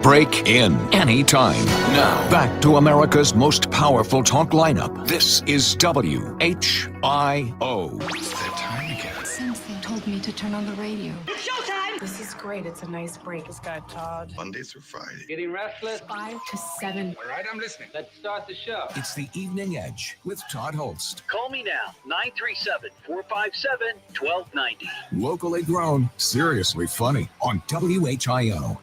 Break in anytime. Now, back to America's most powerful talk lineup. This is WHIO. Since they told me to turn on the radio. It's showtime! This is great. It's a nice break. This guy, Todd. Monday through Friday. Getting restless? 5 to 7. All right, I'm listening. Let's start the show. It's the Evening Edge with Todd Hollst. Call me now, 937-457-1290. Locally grown, seriously funny on WHIO.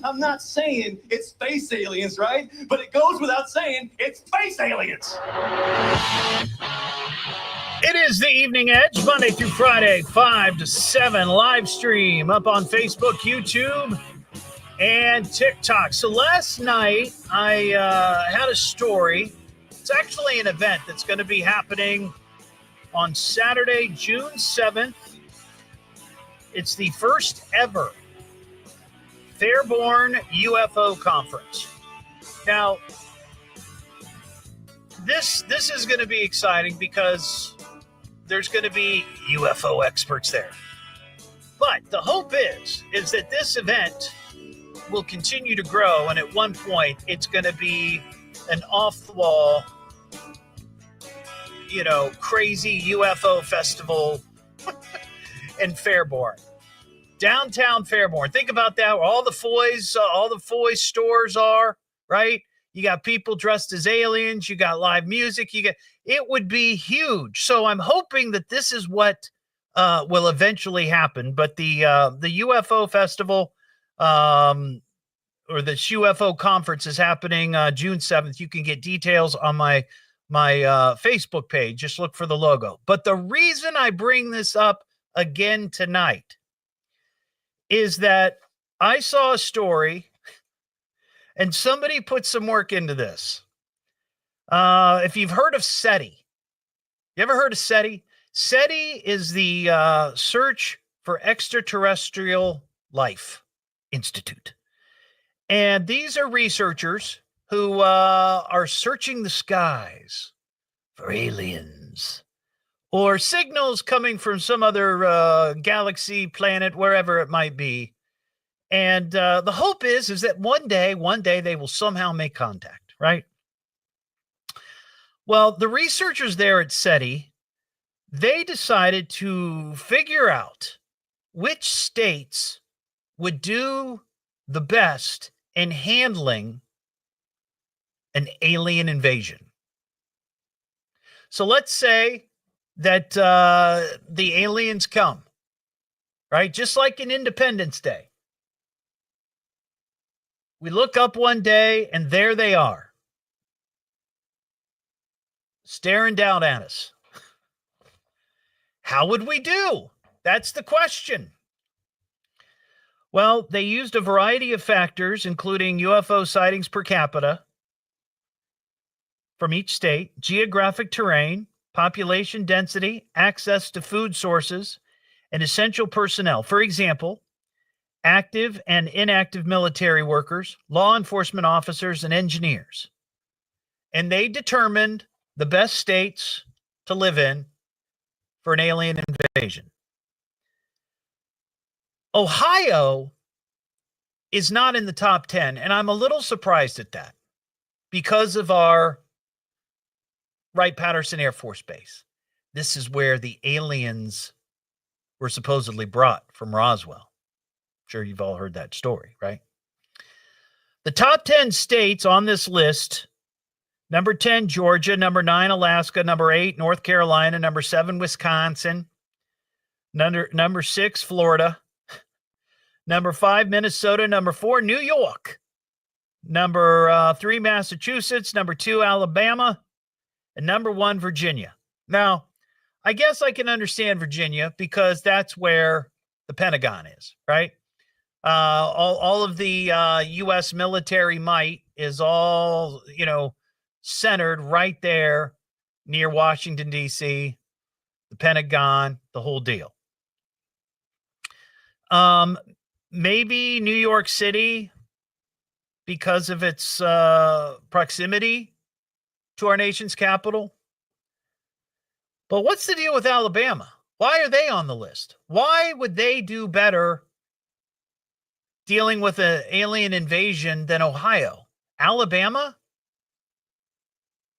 I'm not saying it's space aliens, right? But it goes without saying it's space aliens. It is the Evening Edge, Monday through Friday, 5 to 7, live stream up on Facebook, YouTube, and TikTok. So last night, I had a story. It's actually an event that's going to be happening on Saturday, June 7th. It's the first ever Fairborn UFO Conference. Now, this is going to be exciting because there's going to be UFO experts there. But the hope is that this event will continue to grow, and at one point, it's going to be an off-the-wall, crazy UFO festival in Fairborn. Downtown Fairborn. Think about that, where all the Foy's stores are, right? You got people dressed as aliens. You got live music. It would be huge. So I'm hoping that this is what will eventually happen. But the UFO festival or the UFO conference is happening June 7th. You can get details on my Facebook page. Just look for the logo. But the reason I bring this up again tonight is that I saw a story and somebody put some work into this. If you've heard of SETI, you ever heard of SETI? SETI is the Search for Extraterrestrial Life Institute. And these are researchers who are searching the skies for aliens or signals coming from some other galaxy, planet, wherever it might be. And the hope is that one day they will somehow make contact, right? Well, the researchers there at SETI, they decided to figure out which states would do the best in handling an alien invasion. So let's say that the aliens come, right? Just like in Independence Day. We look up one day and there they are, staring down at us. How would we do? That's the question. Well, they used a variety of factors, including UFO sightings per capita from each state, geographic terrain, population density, access to food sources, and essential personnel. For example, active and inactive military workers, law enforcement officers, and engineers. And they determined the best states to live in for an alien invasion. Ohio is not in the top 10, and I'm a little surprised at that because of our Wright-Patterson Air Force Base. This is where the aliens were supposedly brought from Roswell. Sure, you've all heard that story, right? The top 10 states on this list: number 10, Georgia; number 9, Alaska; number 8, North Carolina; number 7, Wisconsin; number 6, Florida; number 5, Minnesota; number 4, New York; number 3, Massachusetts; number 2, Alabama; and number 1, Virginia. Now, I guess I can understand Virginia because that's where the Pentagon is, right? All of the U.S. military might is all, centered right there near Washington, D.C., the Pentagon, the whole deal. Maybe New York City because of its proximity to our nation's capital. But what's the deal with Alabama? Why are they on the list? Why would they do better dealing with an alien invasion than Ohio? Alabama?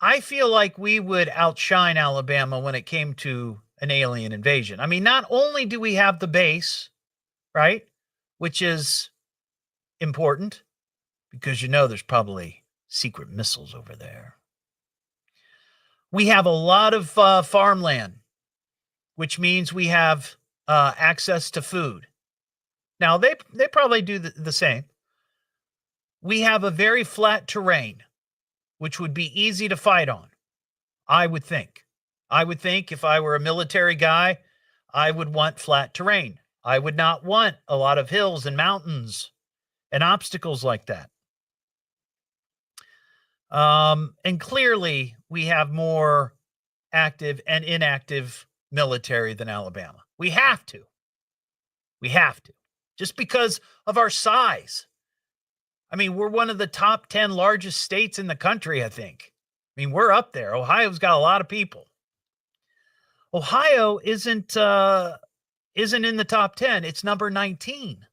I feel like we would outshine Alabama when it came to an alien invasion. I mean, not only do we have the base right? Which is important because there's probably secret missiles over there. We have a lot of farmland, which means we have access to food. Now, they probably do the same. We have a very flat terrain, which would be easy to fight on, I would think. I would think if I were a military guy, I would want flat terrain. I would not want a lot of hills and mountains and obstacles like that. And clearly, we have more active and inactive military than Alabama. We have to. We have to. Just because of our size. I mean, we're one of the top 10 largest states in the country, I think. I mean, we're up there. Ohio's got a lot of people. Ohio isn't in the top 10. It's number 19.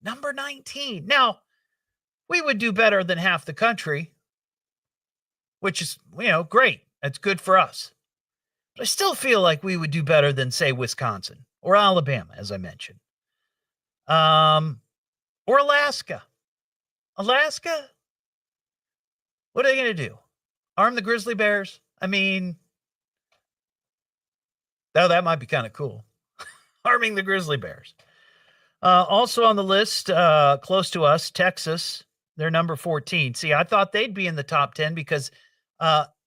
Number 19. Now, we would do better than half the country, which is, great. That's good for us. But I still feel like we would do better than, say, Wisconsin or Alabama, as I mentioned. Or Alaska. Alaska? What are they going to do? Arm the grizzly bears? I mean, that might be kind of cool. Arming the grizzly bears. Also on the list, close to us, Texas. They're number 14. See, I thought they'd be in the top 10 because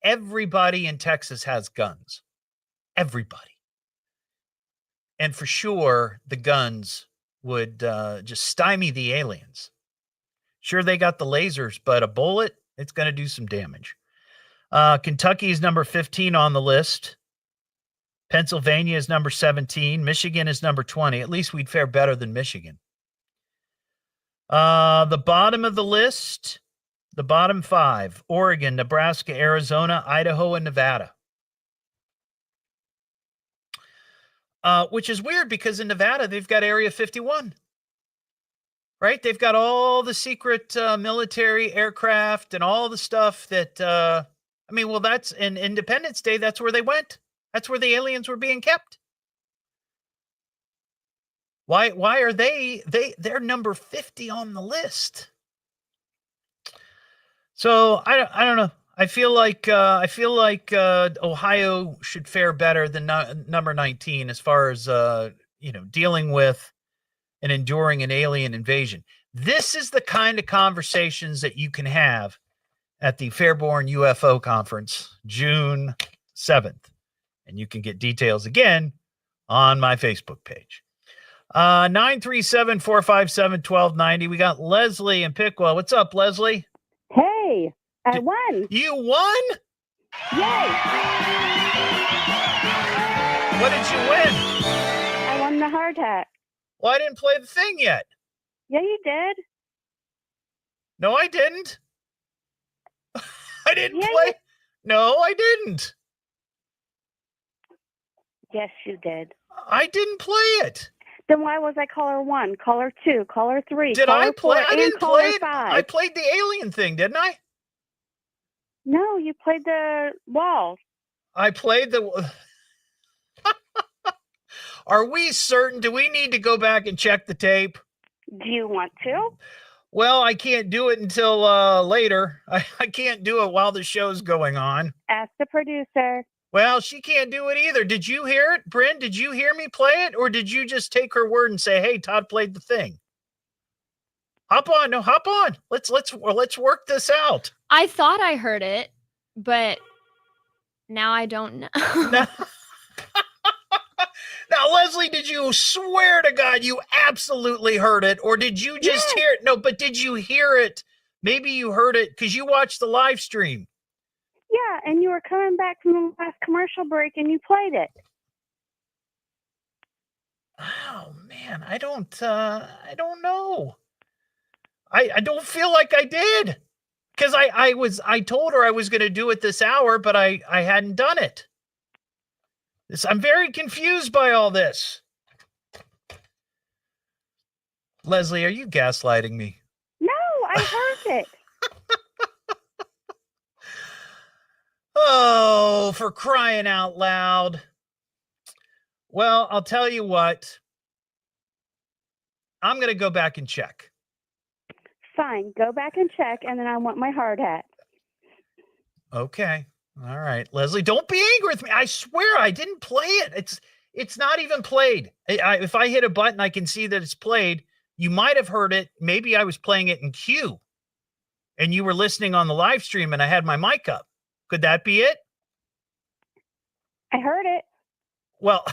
everybody in Texas has guns. Everybody. And for sure, the guns would just stymie the aliens. Sure, they got the lasers, but a bullet, it's going to do some damage. Kentucky is number 15 on the list. Pennsylvania is number 17. Michigan is number 20. At least we'd fare better than Michigan. The bottom of the list, the bottom 5, Oregon, Nebraska, Arizona, Idaho, and Nevada. Which is weird because in Nevada, they've got Area 51. Right? They've got all the secret military aircraft and all the stuff that, that's in Independence Day. That's where they went. That's where the aliens were being kept. Why are they're number 50 on the list? So I don't know. I feel like Ohio should fare better than number 19 as far as dealing with and enduring an alien invasion. This is the kind of conversations that you can have at the Fairborn UFO Conference, June 7th. And you can get details again on my Facebook page. 937-457-1290. We got Leslie in Piqua. What's up, Leslie? Hey, I won. You won? Yay. What did you win? I won the hard hat. Well, I didn't play the thing yet. Yeah, you did. No, I didn't. I didn't play. No, I didn't. Yes, you did. I didn't play it. Then why was I caller 1, caller 2, caller 3, Did caller I play? 4, I didn't and caller play it. 5? I played the alien thing, didn't I? No, you played the walls. I played the... Are we certain? Do we need to go back and check the tape? Do you want to? Well, I can't do it until later. I can't do it while the show's going on. Ask the producer. Well, she can't do it either. Did you hear it, Brynn? Did you hear me play it? Or did you just take her word and say, hey, Todd played the thing? Hop on. No, hop on. Let's work this out. I thought I heard it, but now I don't know. Now, Leslie, did you swear to God you absolutely heard it? Or did you just hear it? No, but did you hear it? Maybe you heard it because you watched the live stream. Yeah, and you were coming back from the last commercial break and you played it. Oh man, I don't know. I don't feel like I did. Because I told her I was going to do it this hour, but I hadn't done it. I'm very confused by all this. Leslie, are you gaslighting me? No, I heard it. Oh, for crying out loud. Well, I'll tell you what. I'm going to go back and check. Fine, go back and check, and then I want my hard hat. Okay. All right, Leslie, don't be angry with me. I swear I didn't play it. It's not even played. If I hit a button, I can see that it's played. You might have heard it. Maybe I was playing it in queue, and you were listening on the live stream, and I had my mic up. Could that be it? I heard it. Well,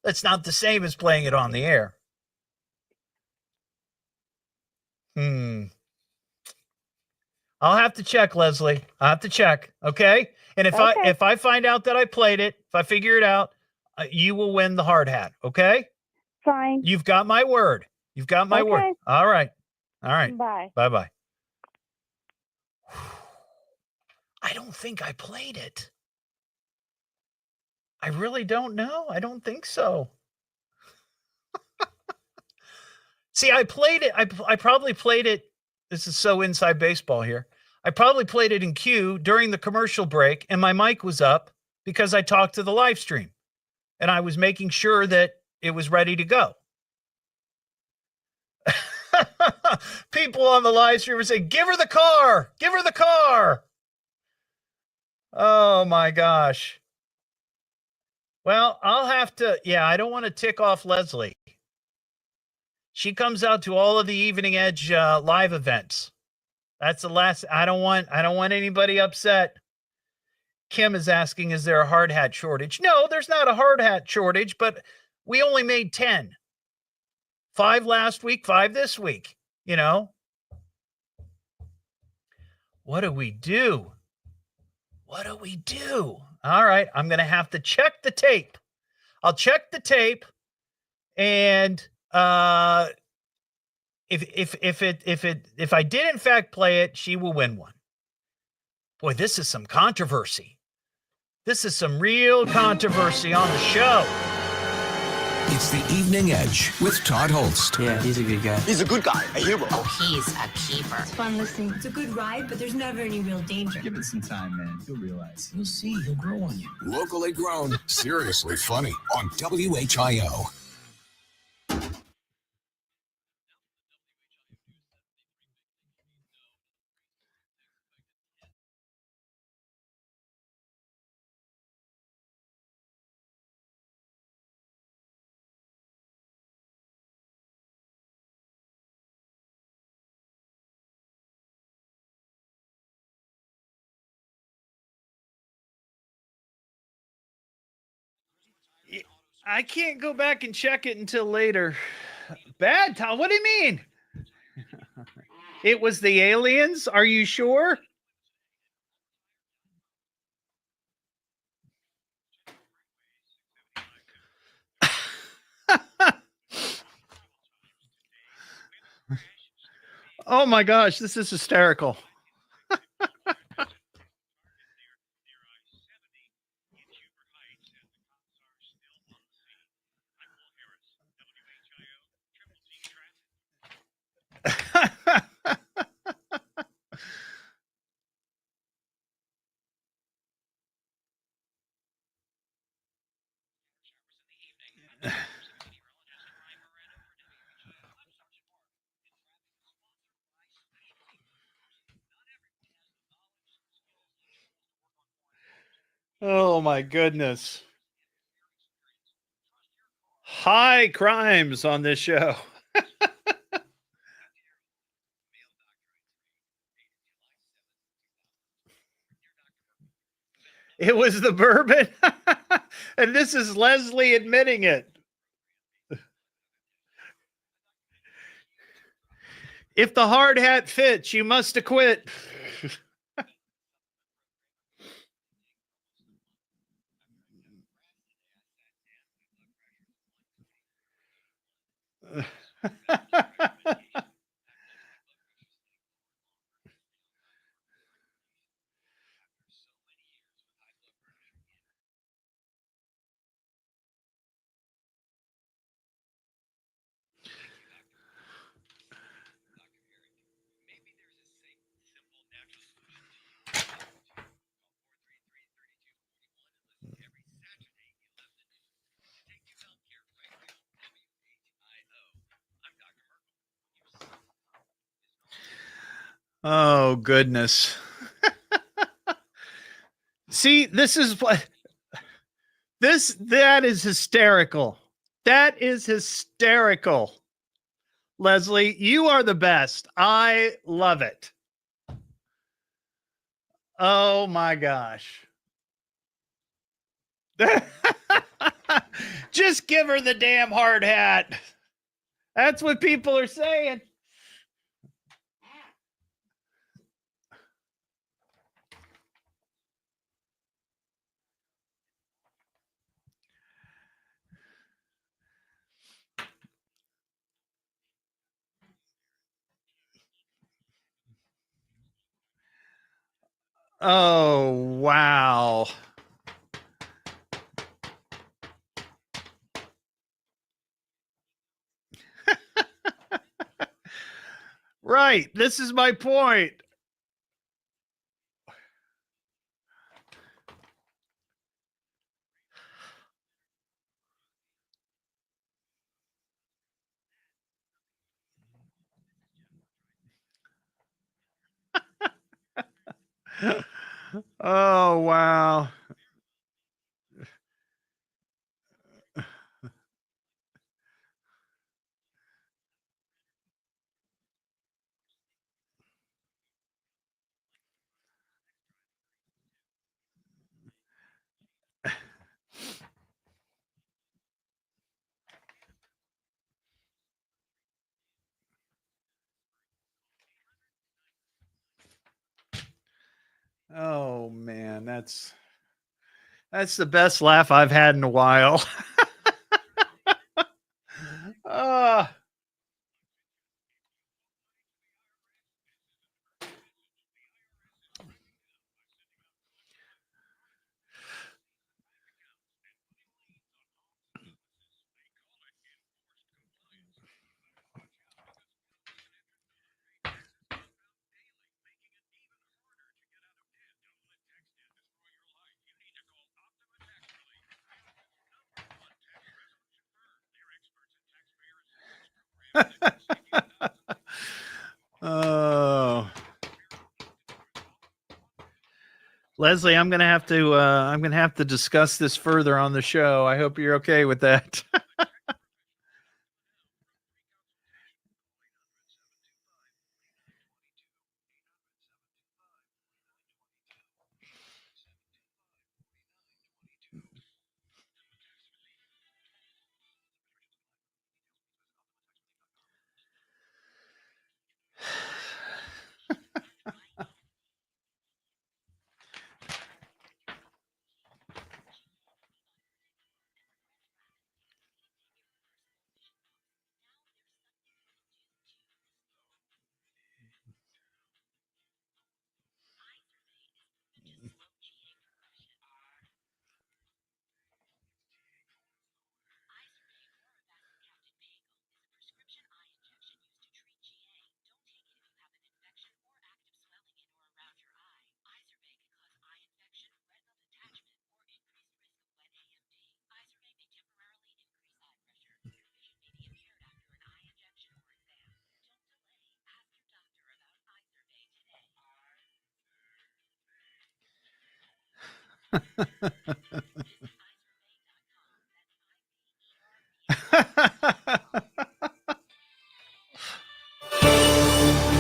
that's not the same as playing it on the air. I'll have to check, Leslie. I'll have to check. Okay. And if I find out that I played it, if I figure it out, you will win the hard hat. Okay. Fine. You've got my word. You've got my word. All right. All right. Bye. Bye-bye. I don't think I played it. I really don't know. I don't think so. See, I played it. I probably played it. This is so inside baseball here. I probably played it in queue during the commercial break, and my mic was up because I talked to the live stream, and I was making sure that it was ready to go. People on the live stream were saying, "Give her the car! Give her the car!" Oh my gosh. Well, I'll have to. Yeah, I don't want to tick off Leslie. She comes out to all of the Evening Edge live events. That's the last. I don't want anybody upset. Kim is asking, is there a hard hat shortage? No, there's not a hard hat shortage, but we only made 10. 5 last week, 5 this week. You know, what do we do? What do we do? All right, I'm going to have to check the tape. I'll check the tape, and if I did in fact play it, she will win one. Boy, this is some controversy. This is some real controversy on the show. It's the Evening Edge with Todd Hollst. Yeah, he's a good guy. He's a good guy, a hero. Oh, he's a keeper. It's fun listening. It's a good ride, but there's never any real danger. Give it some time, man. You'll realize. You'll see. He'll grow on you. Locally grown, seriously funny on WHIO. I can't go back and check it until later. Bad, Tom. What do you mean? It was the aliens? Are you sure? Oh my gosh, this is hysterical. Oh my goodness. High crimes on this show. It was the bourbon. And this is Leslie admitting it. If the hard hat fits, you must acquit. Oh, goodness. See, that is hysterical. That is hysterical. Leslie, you are the best. I love it. Oh my gosh. Just give her the damn hard hat. That's what people are saying. Oh, wow. Right. This is my point. Oh, wow. Oh man, that's the best laugh I've had in a while. Oh, Leslie, I'm gonna have to discuss this further on the show. I hope you're okay with that.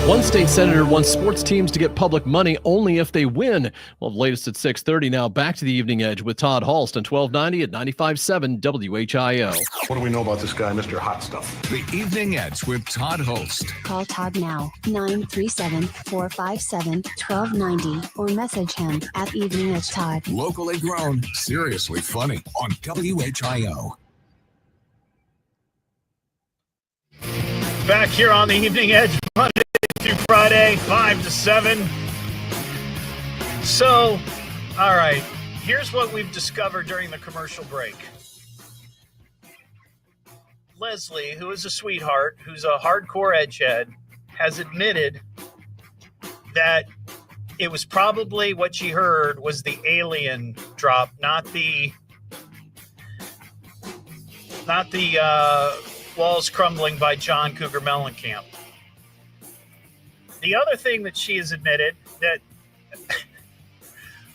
One state senator wants sports teams to get public money only if they win. Well, the latest at 6:30 now. Back to the Evening Edge with Todd Hollst on 1290 at 95.7 WHIO. What do we know about this guy, Mr. Hot Stuff? The Evening Edge with Todd Hollst. Call Todd now, 937-457-1290, or message him at Evening Edge Todd. Locally grown, seriously funny on WHIO. Back here on the Evening Edge, Monday through Friday, 5 to 7. So, all right, here's what we've discovered during the commercial break. Leslie, who is a sweetheart, who's a hardcore edgehead, has admitted that it was probably what she heard was the alien drop, not the walls crumbling by John Cougar Mellencamp. the other thing that she has admitted that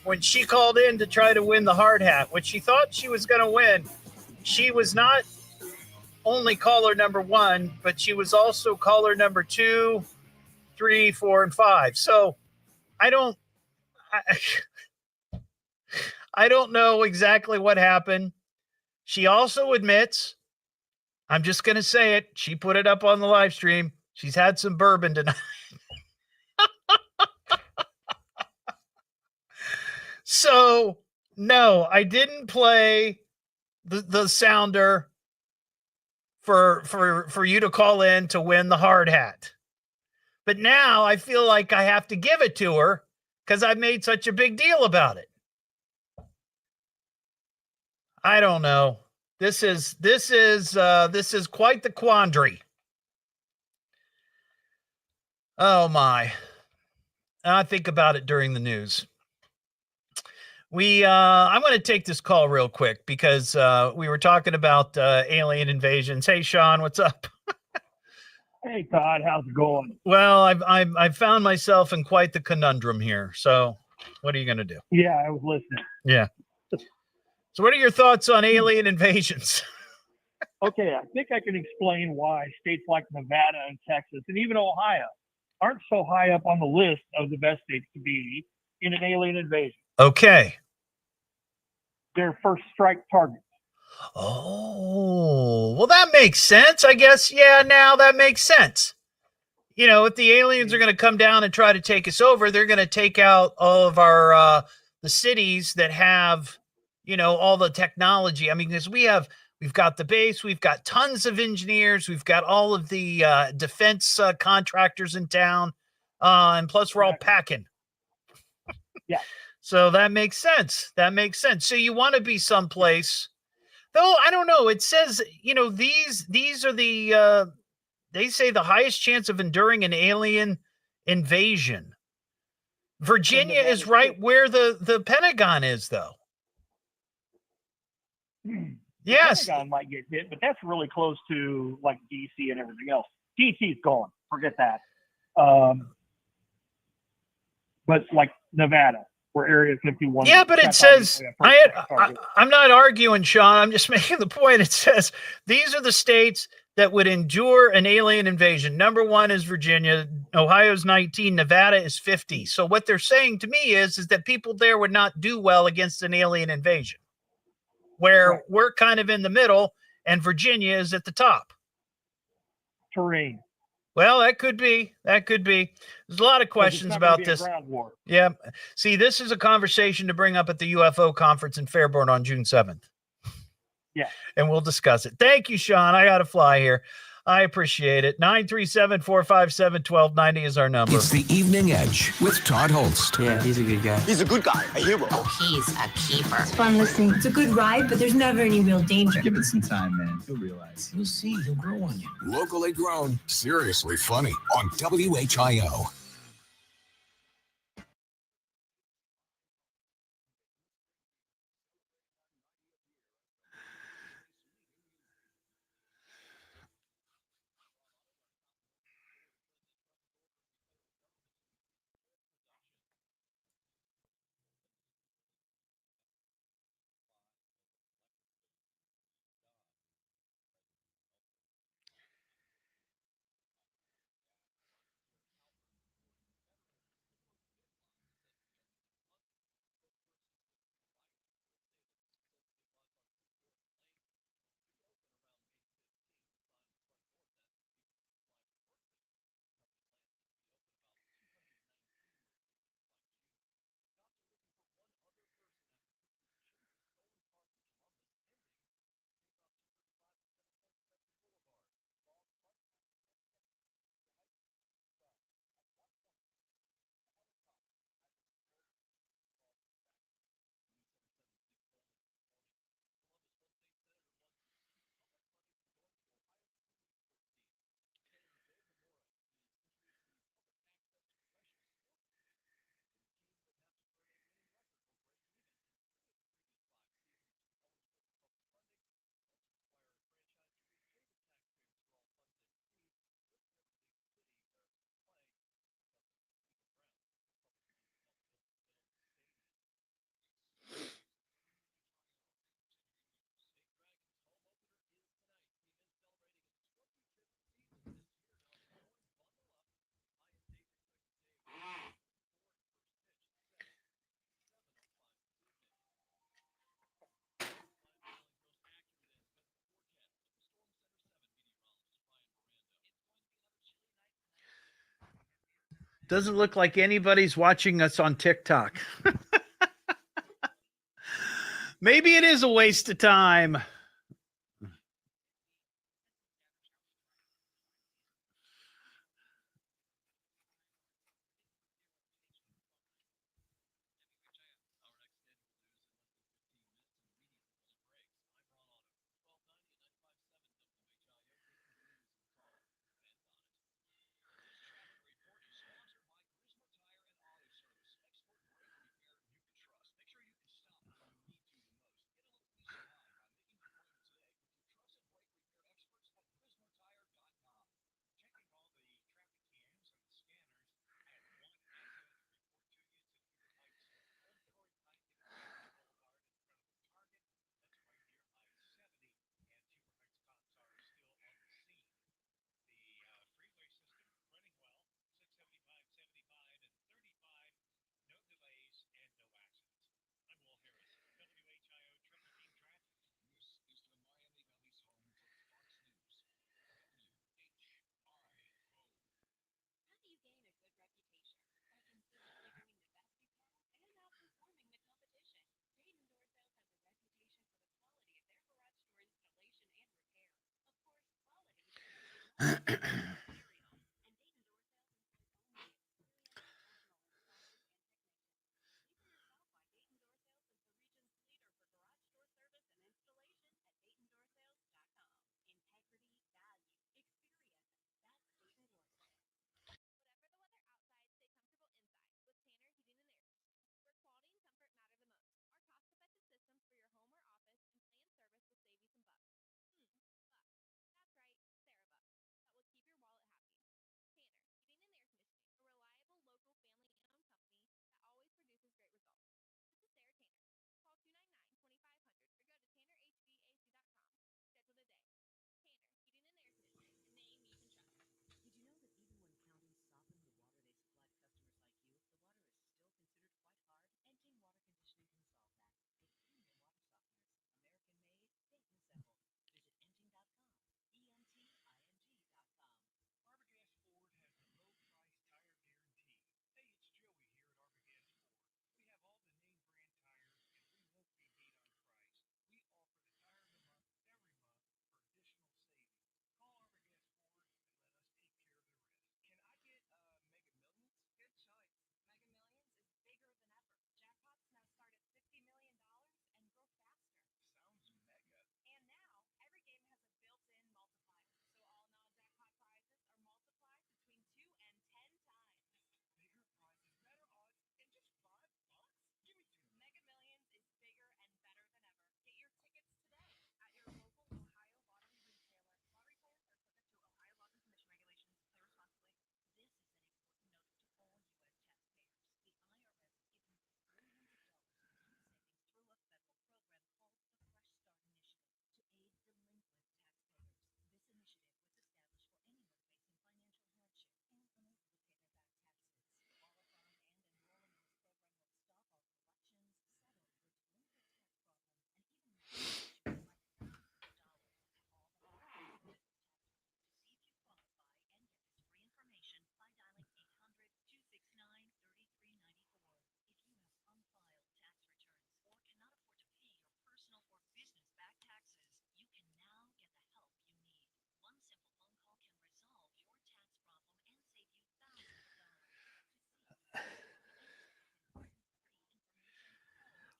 when she called in to try to win the hard hat, when she thought she was going to win, she was not only caller number 1, but she was also caller number 2, 3, 4, and 5. So I don't know exactly what happened. She also admits, I'm just going to say it, she put it up on the live stream, she's had some bourbon tonight. So, no, I didn't play the sounder for you to call in to win the hard hat. But now I feel like I have to give it to her because I made such a big deal about it. I don't know. This is quite the quandary. Oh my. I think about it during the news. I'm going to take this call real quick because we were talking about alien invasions. Hey, Sean, what's up? Hey, Todd, how's it going? Well, I've found myself in quite the conundrum here. So, what are you going to do? Yeah, I was listening. Yeah. So, what are your thoughts on alien invasions? Okay, I think I can explain why states like Nevada and Texas and even Ohio aren't so high up on the list of the best states to be in an alien invasion. Okay. They're first strike targets. Oh, well, that makes sense, I guess. Yeah, now that makes sense. You know, if the aliens are going to come down and try to take us over, they're going to take out all of our the cities that have, you know, all the technology. I mean, because we've got the base, we've got tons of engineers, we've got all of the defense contractors in town, and plus we're all packing. Yeah. So that makes sense. That makes sense. So you want to be someplace, though. I don't know. It says, you know, these are the they say the highest chance of enduring an alien invasion. Virginia is right where the Pentagon is, though. Yes. The Pentagon might get hit, but that's really close to like DC and everything else. DC's gone. Forget that. But like Nevada, where Area 51. Yeah, but it says, I'm not arguing, Sean. I'm just making the point. It says these are the states that would endure an alien invasion. Number 1 is Virginia. Ohio's 19. Nevada is 50. So what they're saying to me is that people there would not do well against an alien invasion, where we're kind of in the middle and Virginia is at the top. Terrain. Well, that could be. That could be. There's a lot of questions about this. Yeah. See, this is a conversation to bring up at the UFO conference in Fairborn on June 7th. Yeah. And we'll discuss it. Thank you, Sean. I got to fly here. I appreciate it. 937-457-1290 is our number. It's the Evening Edge with Todd Hollst. Yeah, he's a good guy. He's a good guy, a hero. Oh, he's a keeper. It's fun listening. It's a good ride, but there's never any real danger. Give it some time, man. You'll realize. You'll see. He'll grow on you. Locally grown, seriously funny on WHIO. Doesn't look like anybody's watching us on TikTok. Maybe it is a waste of time.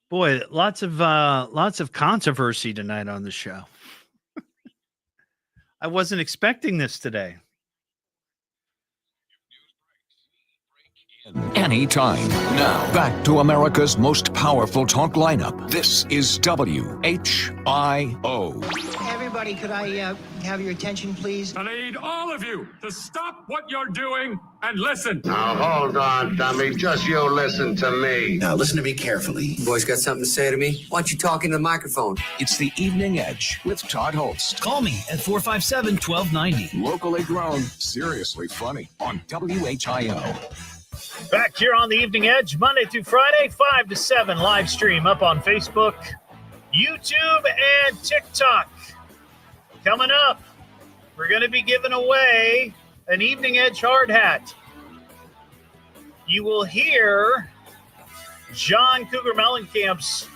Boy, lots of controversy tonight on the show. I wasn't expecting this today. Anytime. Now, back to America's most powerful talk lineup. This is WHIO. Everybody, could I have your attention, please? I need all of you to stop what you're doing and listen. Now, hold on, dummy. Just you listen to me. Now, listen to me carefully. You boys got something to say to me? Why don't you talk into the microphone? It's the Evening Edge with Todd Hollst. Call me at 457-1290. Locally grown, seriously funny on WHIO. Back here on the Evening Edge, Monday through Friday, 5 to 7, live stream up on Facebook, YouTube, and TikTok. Coming up, we're going to be giving away an Evening Edge hard hat. you will hear John Cougar Mellencamp's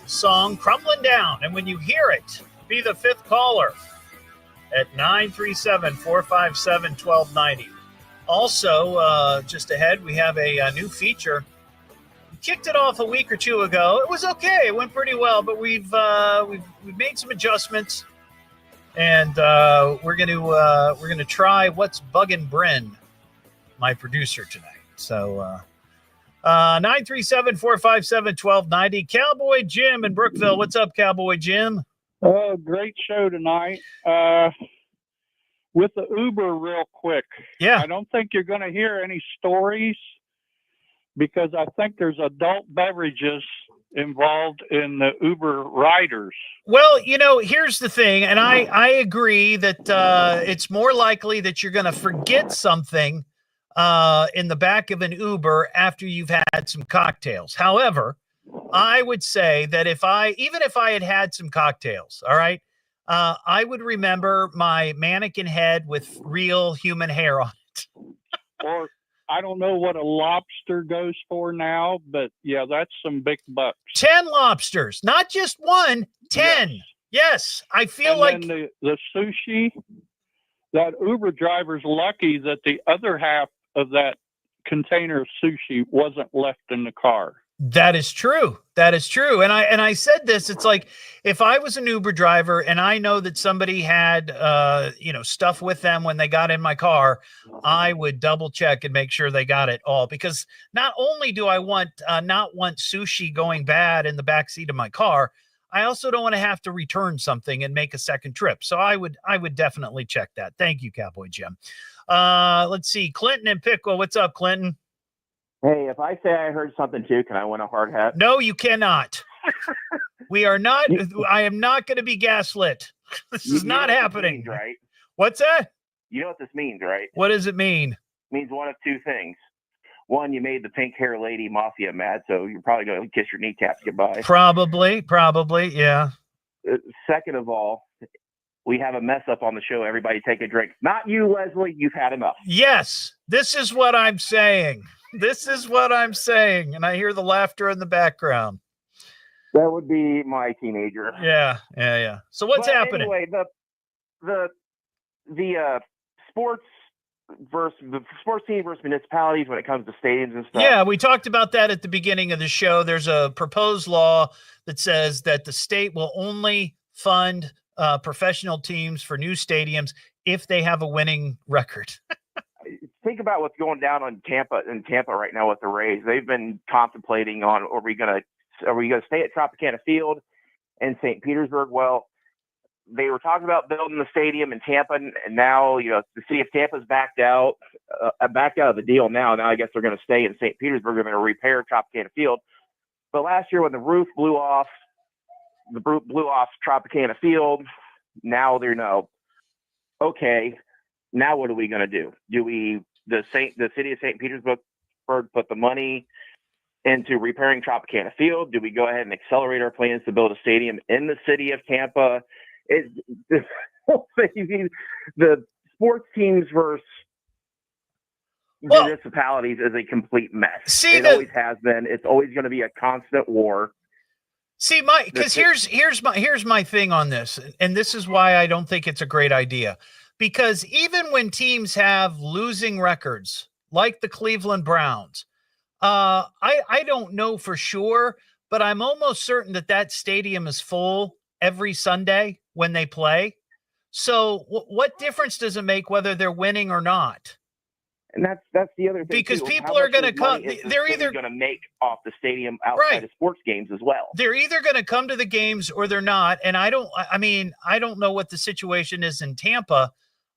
song, Crumbling Down. And when you hear it, be the fifth caller at 937-457-1290. Also, just ahead, we have a new feature. We kicked it off a week or two ago. It was okay. It went pretty well, but we've made some adjustments, and we're gonna try What's Buggin Brynn, my producer tonight. So 937-457-1290. Cowboy Jim in Brookville. What's up, Cowboy Jim? Oh, great show tonight. With the Uber real quick. Yeah. I don't think you're going to hear any stories because I think there's adult beverages involved in the Uber riders. Well, here's the thing, and I agree that it's more likely that you're going to forget something in the back of an Uber after you've had some cocktails. However, I would say that even if I had some cocktails, all right, I would remember my mannequin head with real human hair on it. Or I don't know what a lobster goes for now, but yeah, that's some big bucks. 10 lobsters, not just one, 10. Yes, I feel and like then the sushi, that Uber driver's lucky that the other half of that container of sushi wasn't left in the car. That is true. That is true. And I said this, it's like if I was an Uber driver and I know that somebody had stuff with them when they got in my car, I would double check and make sure they got it all, because not only do I not want sushi going bad in the backseat of my car, I also don't want to have to return something and make a second trip. So I would definitely check that. Thank you, Cowboy Jim. Let's see. Clinton and Pickle. What's up, Clinton? Hey, if I say I heard something too, can I win a hard hat? No, you cannot. We are not. I am not going to be gaslit. This is not happening. Means, right? What's that? You know what this means, right? What does it mean? It means one of two things. One, you made the pink hair lady mafia mad, so you're probably going to kiss your kneecaps goodbye. Probably, yeah. Second of all, we have a mess up on the show. Everybody take a drink. Not you, Leslie. You've had enough. Yes, this is what I'm saying. This is what I'm saying. And I hear the laughter in the background. That would be my teenager. Yeah. So what's happening? Anyway, the sports team versus municipalities when it comes to stadiums and stuff. Yeah, we talked about that at the beginning of the show. There's a proposed law that says that the state will only fund professional teams for new stadiums if they have a winning record. Think about what's going down in Tampa right now with the Rays. They've been contemplating on are we going to stay at Tropicana Field in St. Petersburg? Well, they were talking about building the stadium in Tampa, and now the city of Tampa's backed out of the deal. Now I guess they're going to stay in St. Petersburg. They're going to repair Tropicana Field. But last year when the roof blew off Tropicana Field, now they're okay. Now what are we going to do? Do the city of St. Petersburg put the money into repairing Tropicana Field? Do we go ahead and accelerate our plans to build a stadium in the city of Tampa? The sports teams versus municipalities is a complete mess. It always has been. It's always going to be a constant war. See, because here's my thing on this, and this is why I don't think it's a great idea. Because even when teams have losing records, like the Cleveland Browns, I don't know for sure, but I'm almost certain that stadium is full every Sunday when they play. So what difference does it make whether they're winning or not? And that's the other thing. Because people are going to come. They're either going to make off the stadium outside of sports games as well. They're either going to come to the games or they're not. And I don't know what the situation is in Tampa.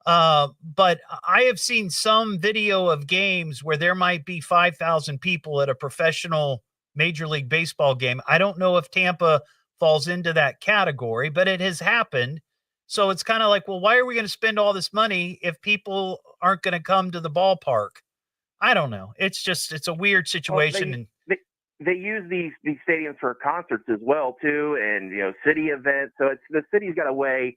But I have seen some video of games where there might be 5,000 people at a professional Major League Baseball game. I don't know if Tampa falls into that category, but it has happened. So it's kind of like, well, why are we going to spend all this money if people aren't going to come to the ballpark? I don't know. It's a weird situation. Well, they use these stadiums for concerts as well too, and city events. So the city's got a way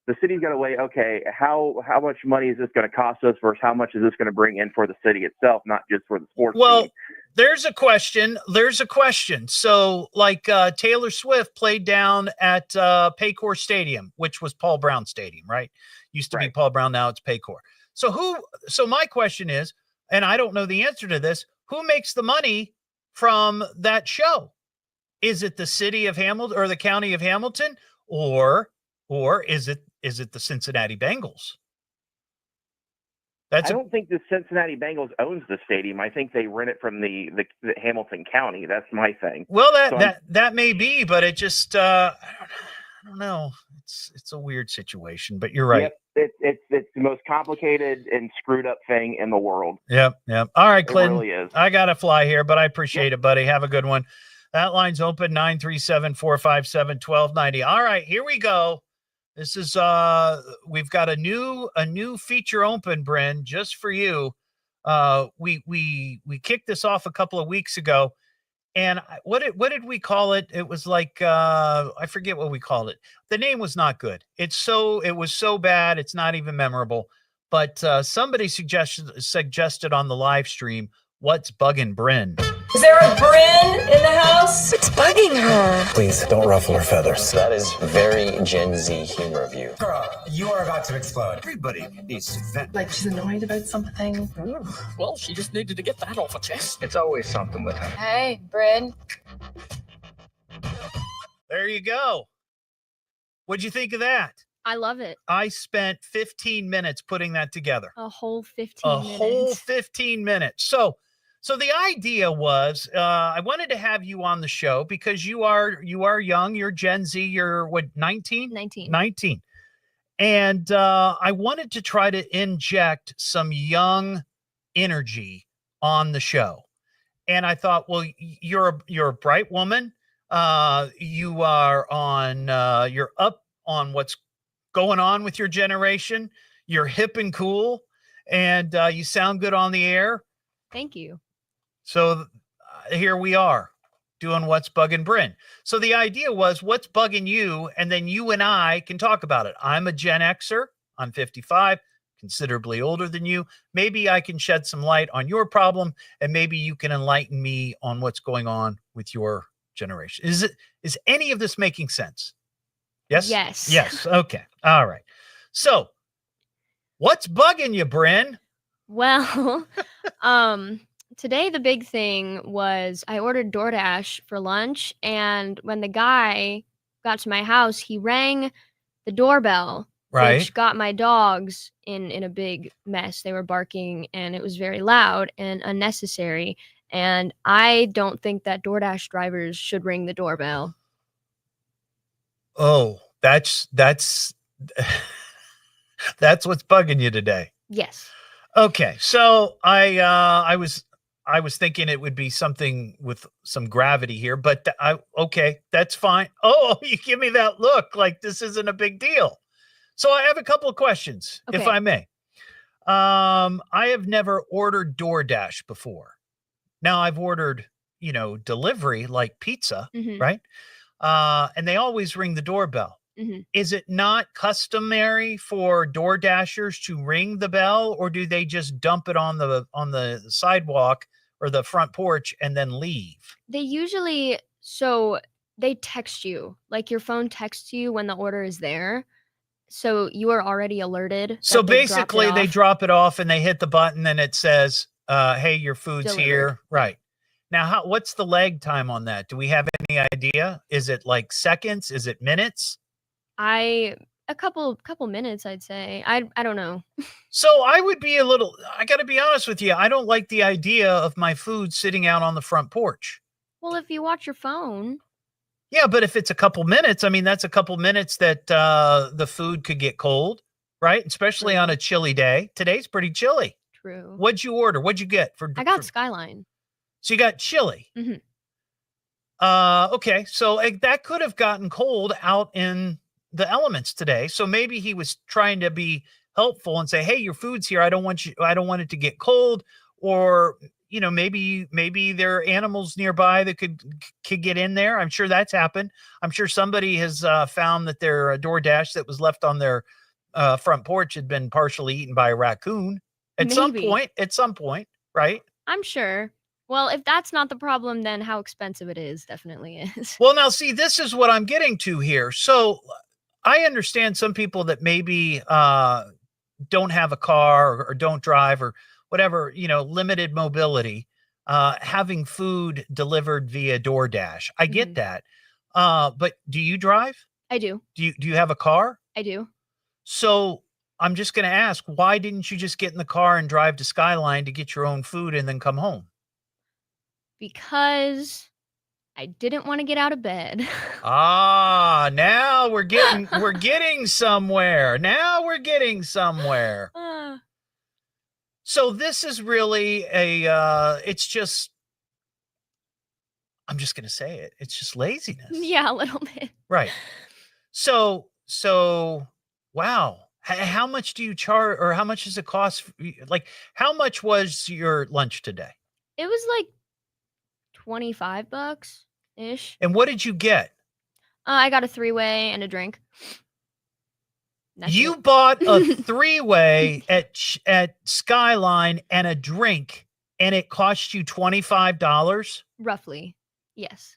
the city's got to weigh, okay, how much money is this going to cost us versus how much is this going to bring in for the city itself, not just for the sports team. There's a question. So like Taylor Swift played down at Paycor Stadium, which was Paul Brown Stadium, right? Used to be Paul Brown, now it's Paycor. So my question is, and I don't know the answer to this, who makes the money from that show? Is it the city of Hamilton or the county of Hamilton, or is it the Cincinnati Bengals? I don't think the Cincinnati Bengals owns the stadium. I think they rent it from the Hamilton County. That's my thing. Well, that may be, but it just I don't know. It's a weird situation, but you're right. Yep, it's the most complicated and screwed up thing in the world. Yep. All right, Clinton. It really is. I gotta fly here, but I appreciate it, buddy. Have a good one. That line's open, 937-457-1290. All right, here we go. This is we've got a new feature open, Brynn, just for you. We kicked this off a couple of weeks ago, and what did we call it? It was like I forget what we called it. The name was not good. It was so bad, it's not even memorable. But somebody suggested on the live stream, what's Buggin Brynn? Is there a Brynn in the house? It's bugging her. Please don't ruffle her feathers. That is very Gen Z humor of you. Girl, you are about to explode. Everybody needs to vent. Like she's annoyed about something. Well, she just needed to get that off her chest. It's always something with her. Hey, Brynn. There you go. What'd you think of that? I love it. I spent 15 minutes putting that together. A whole 15 minutes. A whole 15 minutes. So the idea was I wanted to have you on the show because you are young. You're Gen Z. You're what, 19? 19. And I wanted to try to inject some young energy on the show. And I thought, well, you're a bright woman. You are on. You're up on what's going on with your generation. You're hip and cool, and you sound good on the air. Thank you. So here we are doing What's Buggin Brynn. So the idea was, what's bugging you? And then you and I can talk about it. I'm a Gen Xer. I'm 55, considerably older than you. Maybe I can shed some light on your problem, and maybe you can enlighten me on what's going on with your generation. Is any of this making sense? Yes? Yes. Okay. All right. So what's bugging you, Brynn? Well, today the big thing was I ordered DoorDash for lunch, and when the guy got to my house, he rang the doorbell, which got my dogs in a big mess. They were barking, and it was very loud and unnecessary, and I don't think that DoorDash drivers should ring the doorbell. Oh, that's what's bugging you today. Yes. Okay. So I was thinking it would be something with some gravity here, but okay, that's fine. Oh, you give me that look like this isn't a big deal. So I have a couple of questions, if I may. I have never ordered DoorDash before. Now I've ordered, delivery like pizza, right? And they always ring the doorbell. Is it not customary for DoorDashers to ring the bell, or do they just dump it on the sidewalk or the front porch and then leave? They usually, they text you, like your phone texts you when the order is there. So you are already alerted. So basically they drop it off and they hit the button and it says, hey, your food's here. Right. Now, what's the lag time on that? Do we have any idea? Is it like seconds? Is it minutes? A couple minutes, I'd say. I don't know. So I got to be honest with you. I don't like the idea of my food sitting out on the front porch. Well, if you watch your phone. Yeah, but if it's a couple minutes, that's a couple minutes that the food could get cold, right? Especially on a chilly day. Today's pretty chilly. True. What'd you order? What'd you get? I got Skyline. So you got chili. Okay, so that could have gotten cold out in the elements today. So maybe he was trying to be helpful and say, hey, your food's here. I don't want it to get cold. Or, maybe there are animals nearby that could get in there. I'm sure that's happened. I'm sure somebody has found that their DoorDash that was left on their front porch had been partially eaten by a raccoon at some point, right? I'm sure. Well, if that's not the problem, then how expensive it is definitely is. Well, now see, this is what I'm getting to here. So I understand some people that maybe don't have a car or don't drive or whatever, limited mobility, having food delivered via DoorDash. I get that. But do you drive? I do. Do you have a car? I do. So I'm just going to ask, why didn't you just get in the car and drive to Skyline to get your own food and then come home? Because I didn't want to get out of bed. Now we're getting somewhere. Now we're getting somewhere. So this is really it's just, I'm just going to say it. It's just laziness. Yeah, a little bit. Right. So wow. How much do you charge, or how much does it cost? Like, how much was your lunch today? It was like $25-ish. And what did you get? I got a 3-way and a drink. You bought a 3-way at Skyline and a drink, and it cost you $25? Roughly, yes.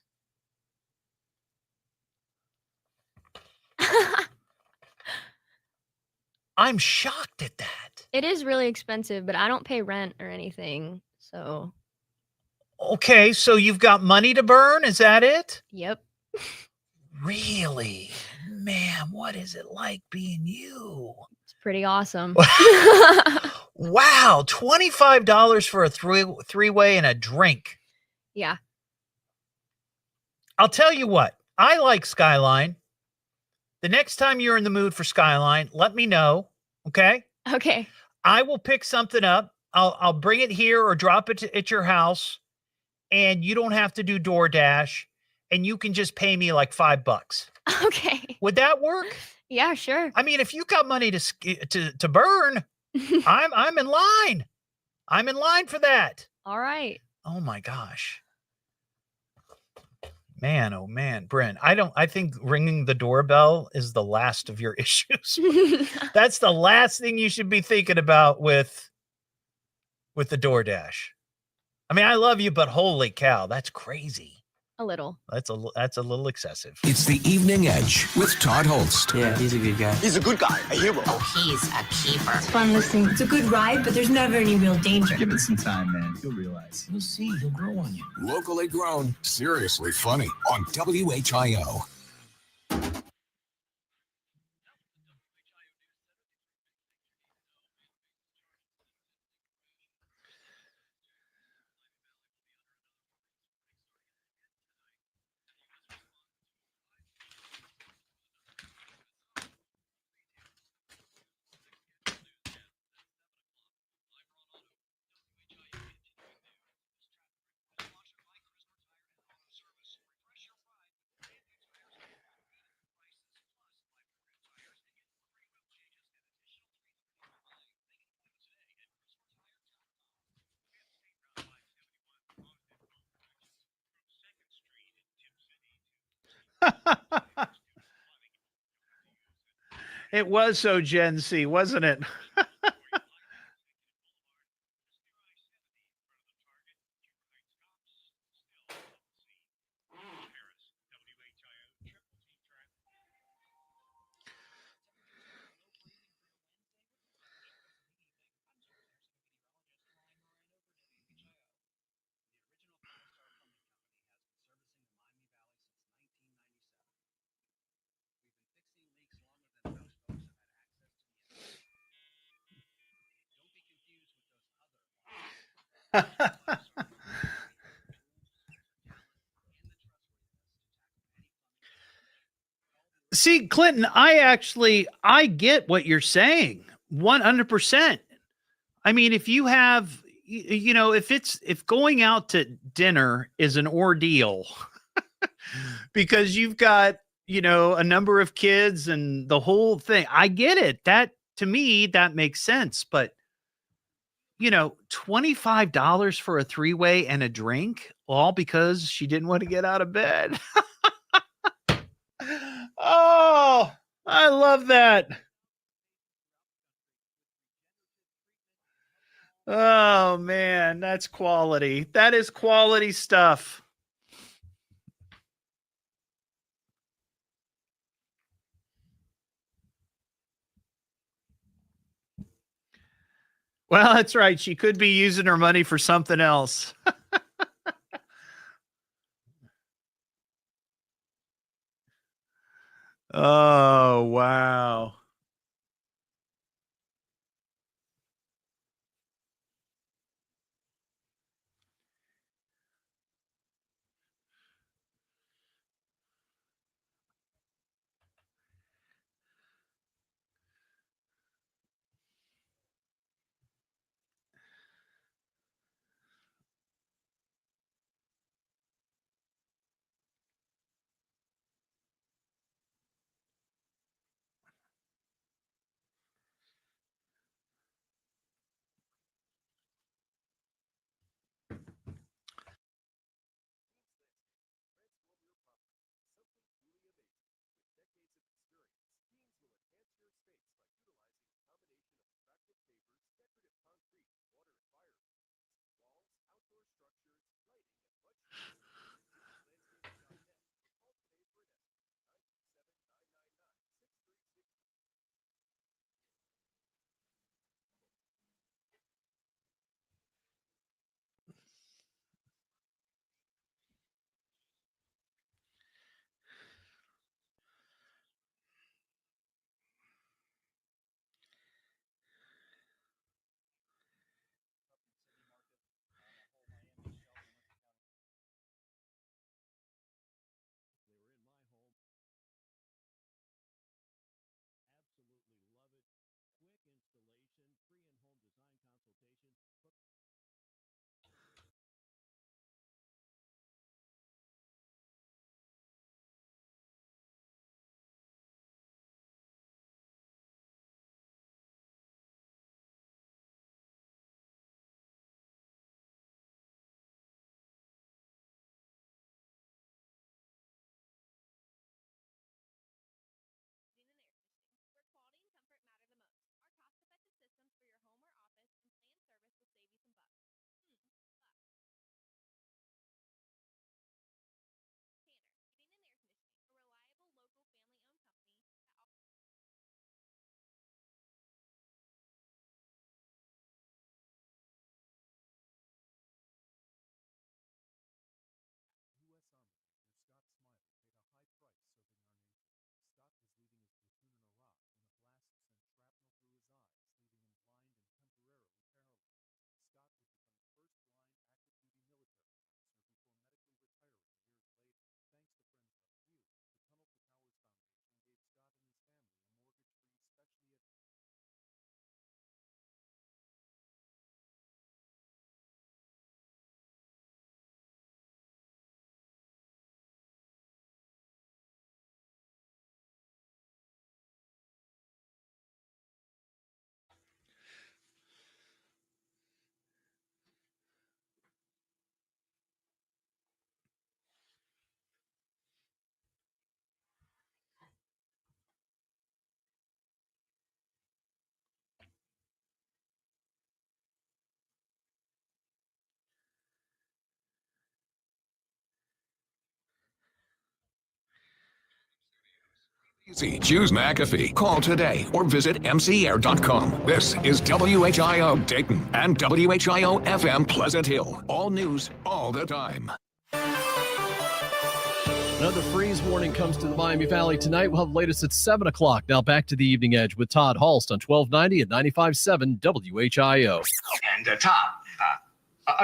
I'm shocked at that. It is really expensive, but I don't pay rent or anything, so. Okay, so you've got money to burn? Is that it? Yep. Really? Man, what is it like being you? It's pretty awesome. Wow, $25 for a three-way and a drink. Yeah. I'll tell you what, I like Skyline. The next time you're in the mood for Skyline, let me know, okay? Okay. I will pick something up. I'll bring it here or drop it at your house, and you don't have to do DoorDash, and you can just pay me like $5. Okay. Would that work? Yeah, sure. I mean, if you got money to burn, I'm in line. I'm in line for that. All right. Oh my gosh. Man, oh man, Brynn, I think ringing the doorbell is the last of your issues. That's the last thing you should be thinking about with the DoorDash. I mean, I love you, but holy cow, that's crazy. A little. That's a little excessive. It's the Evening Edge with Todd Hollst. Yeah, he's a good guy. He's a good guy, a hero. Oh, he's a keeper. It's fun listening. It's a good ride, but there's never any real danger. Give it some time, man. You'll realize. You'll see. He'll grow on you. Locally grown, seriously funny on WHIO. It was so Gen Z, wasn't it? See, Clinton, I get what you're saying 100%. I mean, if you have, if going out to dinner is an ordeal because you've got, a number of kids and the whole thing, I get it. That, to me, that makes sense. But, $25 for a three-way and a drink, all because she didn't want to get out of bed. Oh, I love that. Oh, man, that's quality. That is quality stuff. Well, that's right. She could be using her money for something else. Oh, wow. Easy. Choose McAfee. Call today or visit mcair.com. This is WHIO Dayton and WHIO FM Pleasant Hill. All news, all the time. Another freeze warning comes to the Miami Valley tonight. We'll have the latest at 7 o'clock. Now back to the Evening Edge with Todd Hollst on 1290 at 95.7 WHIO. And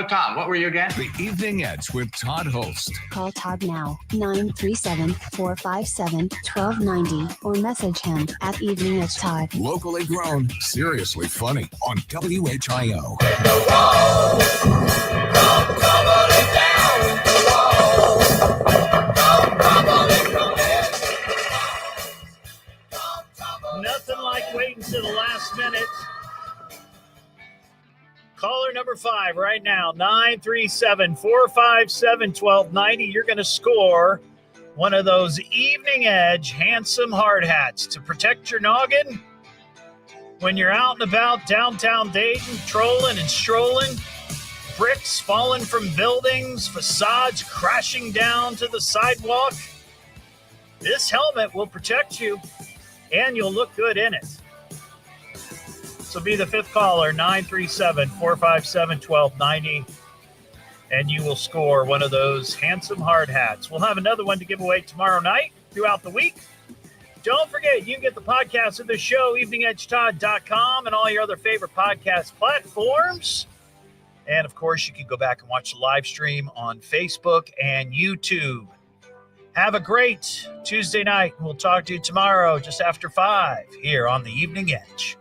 Tom, what were you again? The Evening Edge with Todd Hollst. Call Todd now, 937-457-1290, or message him at Evening Edge Todd. Locally grown, seriously funny on WHIO. Nothing like waiting to the last minute Caller number 5 right now, 937-457-1290. You're going to score one of those Evening Edge handsome hard hats to protect your noggin when you're out and about downtown Dayton, trolling and strolling, bricks falling from buildings, facades crashing down to the sidewalk. This helmet will protect you, and you'll look good in it. So be the 5th caller, 937-457-1290, and you will score one of those handsome hard hats. We'll have another one to give away tomorrow night throughout the week. Don't forget, you can get the podcast of the show, eveningedgetodd.com, and all your other favorite podcast platforms. And, of course, you can go back and watch the live stream on Facebook and YouTube. Have a great Tuesday night. We'll talk to you tomorrow just after 5 here on the Evening Edge.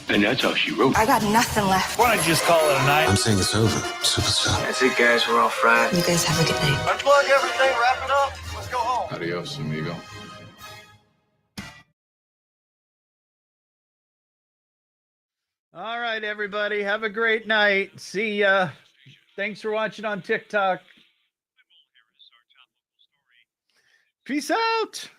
And that's how she wrote. I got nothing left. Why don't you just call it a night? I'm saying it's over, superstar. That's it, guys. We're all fried. You guys have a good night. Unplug everything, wrap it up. Let's go home. Adios, amigo. All right, everybody. Have a great night. See ya. Thanks for watching on TikTok. Peace out.